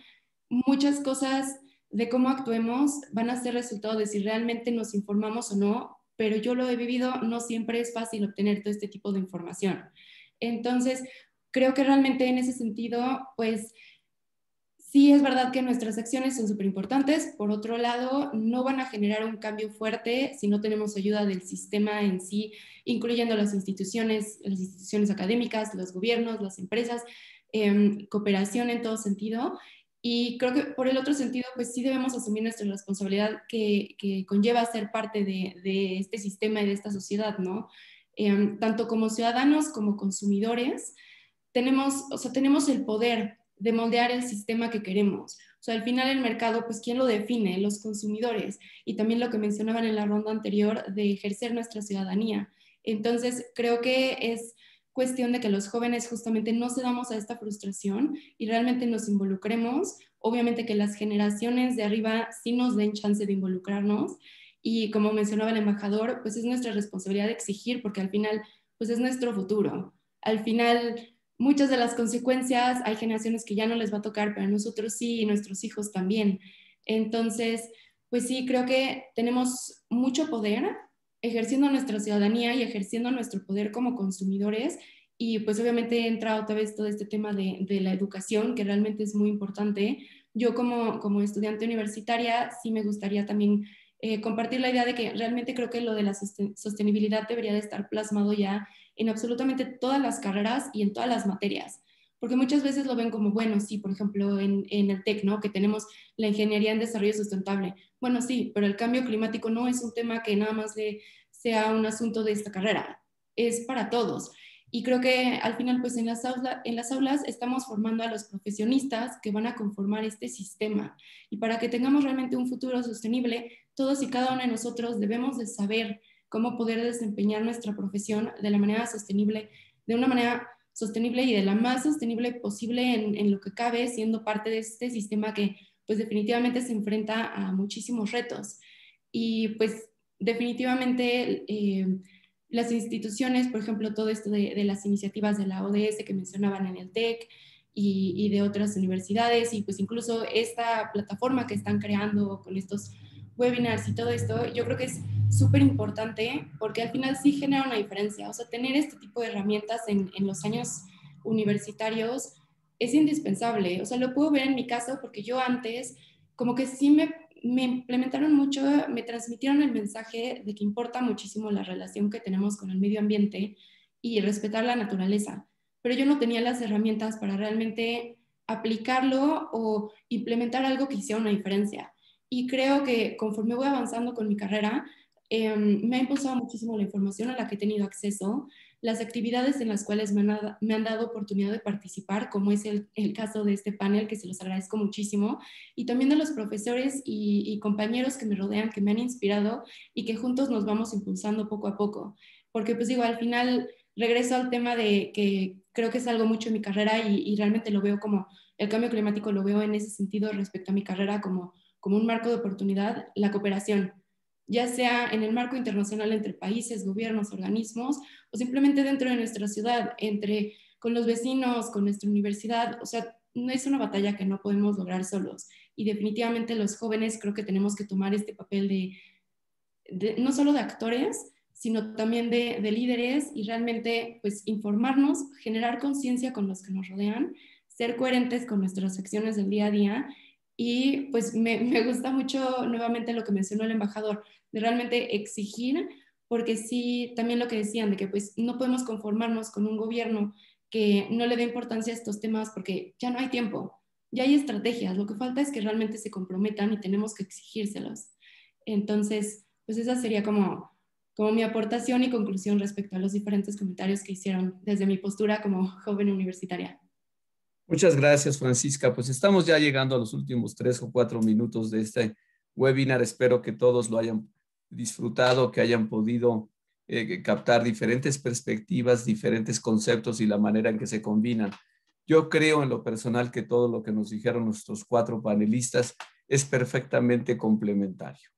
muchas cosas de cómo actuemos van a ser resultado de si realmente nos informamos o no, pero yo lo he vivido, no siempre es fácil obtener todo este tipo de información. Entonces, creo que realmente en ese sentido, pues sí es verdad que nuestras acciones son súper importantes. Por otro lado, no van a generar un cambio fuerte si no tenemos ayuda del sistema en sí, incluyendo las instituciones académicas, los gobiernos, las empresas, cooperación en todo sentido. Y creo que por el otro sentido, pues sí debemos asumir nuestra responsabilidad que conlleva ser parte de este sistema y de esta sociedad, ¿no? Tanto como ciudadanos como consumidores, tenemos el poder de moldear el sistema que queremos. O sea, al final el mercado, pues ¿quién lo define? Los consumidores. Y también lo que mencionaban en la ronda anterior de ejercer nuestra ciudadanía. Entonces, creo que es cuestión de que los jóvenes justamente no cedamos a esta frustración y realmente nos involucremos. Obviamente que las generaciones de arriba sí nos den chance de involucrarnos y como mencionaba el embajador, pues es nuestra responsabilidad de exigir porque al final, pues es nuestro futuro. Al final, muchas de las consecuencias hay generaciones que ya no les va a tocar, pero a nosotros sí y nuestros hijos también. Entonces, pues sí, creo que tenemos mucho poder ejerciendo nuestra ciudadanía y ejerciendo nuestro poder como consumidores. Y pues obviamente entra otra vez todo este tema de la educación, que realmente es muy importante. Yo como estudiante universitaria sí me gustaría también compartir la idea de que realmente creo que lo de la sostenibilidad debería de estar plasmado ya en absolutamente todas las carreras y en todas las materias. Porque muchas veces lo ven como, bueno, sí, por ejemplo, en el TEC, ¿no? Que tenemos la ingeniería en desarrollo sustentable. Bueno, sí, pero el cambio climático no es un tema que nada más sea un asunto de esta carrera, es para todos. Y creo que al final, pues en las aulas estamos formando a los profesionistas que van a conformar este sistema. Y para que tengamos realmente un futuro sostenible, todos y cada uno de nosotros debemos de saber cómo poder desempeñar nuestra profesión de la manera sostenible, de una manera sostenible y de la más sostenible posible en lo que cabe, siendo parte de este sistema que pues definitivamente se enfrenta a muchísimos retos. Y pues definitivamente las instituciones, por ejemplo, todo esto de las iniciativas de la ODS que mencionaban en el TEC y de otras universidades y pues incluso esta plataforma que están creando con estos webinars y todo esto, yo creo que es súper importante porque al final sí genera una diferencia. O sea, tener este tipo de herramientas en los años universitarios es indispensable. O sea, lo puedo ver en mi caso porque yo antes como que sí me implementaron mucho, me transmitieron el mensaje de que importa muchísimo la relación que tenemos con el medio ambiente y respetar la naturaleza. Pero yo no tenía las herramientas para realmente aplicarlo o implementar algo que hiciera una diferencia. Y creo que conforme voy avanzando con mi carrera, me ha impulsado muchísimo la información a la que he tenido acceso, las actividades en las cuales me han dado oportunidad de participar, como es el caso de este panel, que se los agradezco muchísimo, y también de los profesores y compañeros que me rodean, que me han inspirado y que juntos nos vamos impulsando poco a poco. Porque pues digo, al final regreso al tema de que creo que es algo mucho en mi carrera y realmente lo veo como el cambio climático, lo veo en ese sentido respecto a mi carrera como un marco de oportunidad, la cooperación, ya sea en el marco internacional entre países, gobiernos, organismos, o simplemente dentro de nuestra ciudad, con los vecinos, con nuestra universidad. O sea, no es una batalla que no podemos lograr solos. y definitivamente los jóvenes creo que tenemos que tomar este papel no solo de actores, sino también de líderes y realmente pues informarnos, generar conciencia con los que nos rodean, ser coherentes con nuestras acciones del día a día. Y pues me gusta mucho nuevamente lo que mencionó el embajador, de realmente exigir, porque sí, también lo que decían, de que pues no podemos conformarnos con un gobierno que no le dé importancia a estos temas porque ya no hay tiempo, ya hay estrategias, lo que falta es que realmente se comprometan y tenemos que exigírselos. Entonces, pues esa sería como mi aportación y conclusión respecto a los diferentes comentarios que hicieron desde mi postura como joven universitaria. Muchas gracias, Francisca. Pues estamos ya llegando a los últimos 3 o 4 minutos de este webinar. Espero que todos lo hayan disfrutado, que hayan podido captar diferentes perspectivas, diferentes conceptos y la manera en que se combinan. Yo creo en lo personal que todo lo que nos dijeron nuestros 4 panelistas es perfectamente complementario.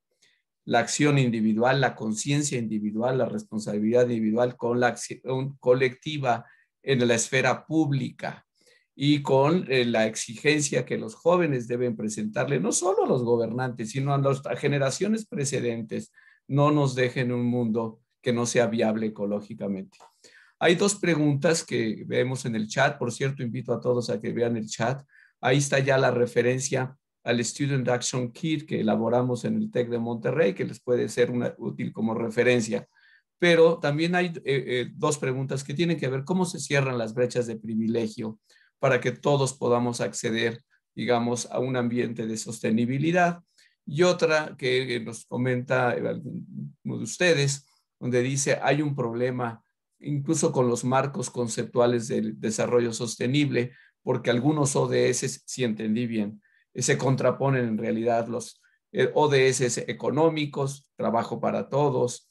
La acción individual, la conciencia individual, la responsabilidad individual con la acción colectiva en la esfera pública y con la exigencia que los jóvenes deben presentarle, no solo a los gobernantes, sino a generaciones precedentes. No nos dejen un mundo que no sea viable ecológicamente. Hay 2 preguntas que vemos en el chat. Por cierto, invito a todos a que vean el chat. Ahí está ya la referencia al Student Action Kit que elaboramos en el TEC de Monterrey, que les puede ser útil como referencia. Pero también hay 2 preguntas que tienen que ver cómo se cierran las brechas de privilegio para que todos podamos acceder, digamos, a un ambiente de sostenibilidad. Y otra que nos comenta uno de ustedes, donde dice hay un problema incluso con los marcos conceptuales del desarrollo sostenible, porque algunos ODS, si entendí bien, se contraponen en realidad los ODS económicos, trabajo para todos,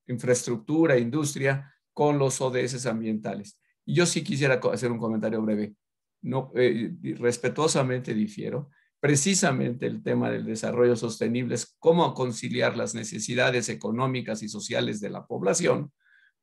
infraestructura, industria, con los ODS ambientales. Y yo sí quisiera hacer un comentario breve. No, respetuosamente difiero. Precisamente el tema del desarrollo sostenible es cómo conciliar las necesidades económicas y sociales de la población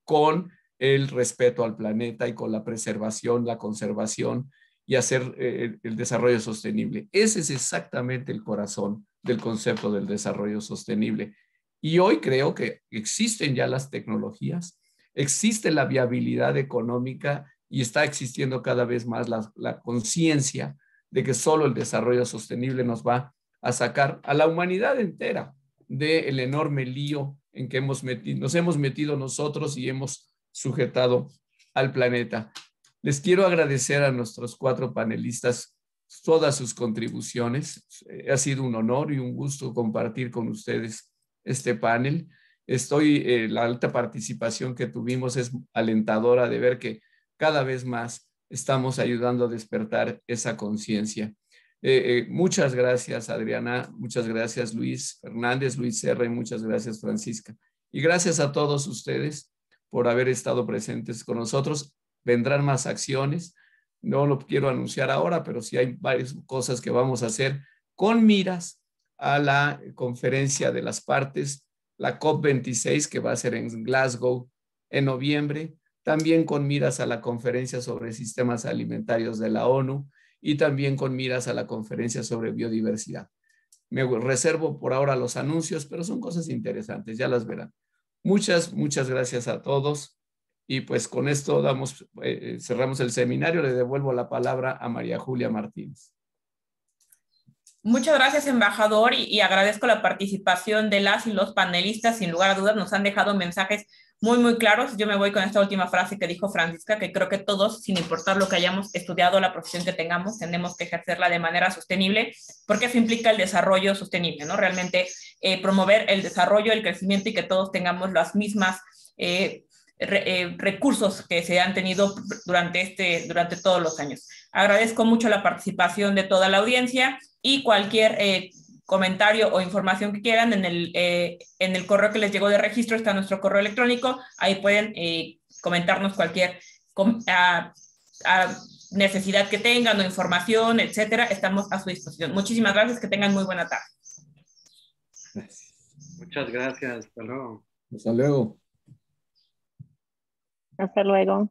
con el respeto al planeta y con la preservación, la conservación y hacer el desarrollo sostenible. Ese es exactamente el corazón del concepto del desarrollo sostenible. Y hoy creo que existen ya las tecnologías, existe la viabilidad económica y está existiendo cada vez más la conciencia de que solo el desarrollo sostenible nos va a sacar a la humanidad entera del enorme lío en que nos hemos metido nosotros y hemos sujetado al planeta. Les quiero agradecer a nuestros 4 panelistas todas sus contribuciones. Ha sido un honor y un gusto compartir con ustedes este panel. La alta participación que tuvimos es alentadora de ver que cada vez más estamos ayudando a despertar esa conciencia. Muchas gracias, Adriana. Muchas gracias, Luis Fernández, Luis Serra, y muchas gracias, Francisca. Y gracias a todos ustedes por haber estado presentes con nosotros. Vendrán más acciones. No lo quiero anunciar ahora, pero sí hay varias cosas que vamos a hacer con miras a la conferencia de las partes, la COP26, que va a ser en Glasgow en noviembre. También con miras a la conferencia sobre sistemas alimentarios de la ONU y también con miras a la conferencia sobre biodiversidad. Me reservo por ahora los anuncios, pero son cosas interesantes, ya las verán. Muchas gracias a todos. Y pues con esto cerramos el seminario. Le devuelvo la palabra a María Julia Martínez. Muchas gracias, embajador, y agradezco la participación de las y los panelistas. Sin lugar a dudas, nos han dejado mensajes muy claros. Yo me voy con esta última frase que dijo Francisca, que creo que todos, sin importar lo que hayamos estudiado, la profesión que tengamos, tenemos que ejercerla de manera sostenible, porque eso implica el desarrollo sostenible, ¿no? Realmente promover el desarrollo, el crecimiento y que todos tengamos las mismas recursos que se han tenido durante todos los años. Agradezco mucho la participación de toda la audiencia y cualquier comentario o información que quieran en el correo que les llegó de registro está nuestro correo electrónico. Ahí pueden comentarnos cualquier necesidad que tengan o información, etcétera. Estamos a su disposición. Muchísimas gracias. Que tengan muy buena tarde. Gracias. Muchas gracias. Hasta luego. Hasta luego. Hasta luego.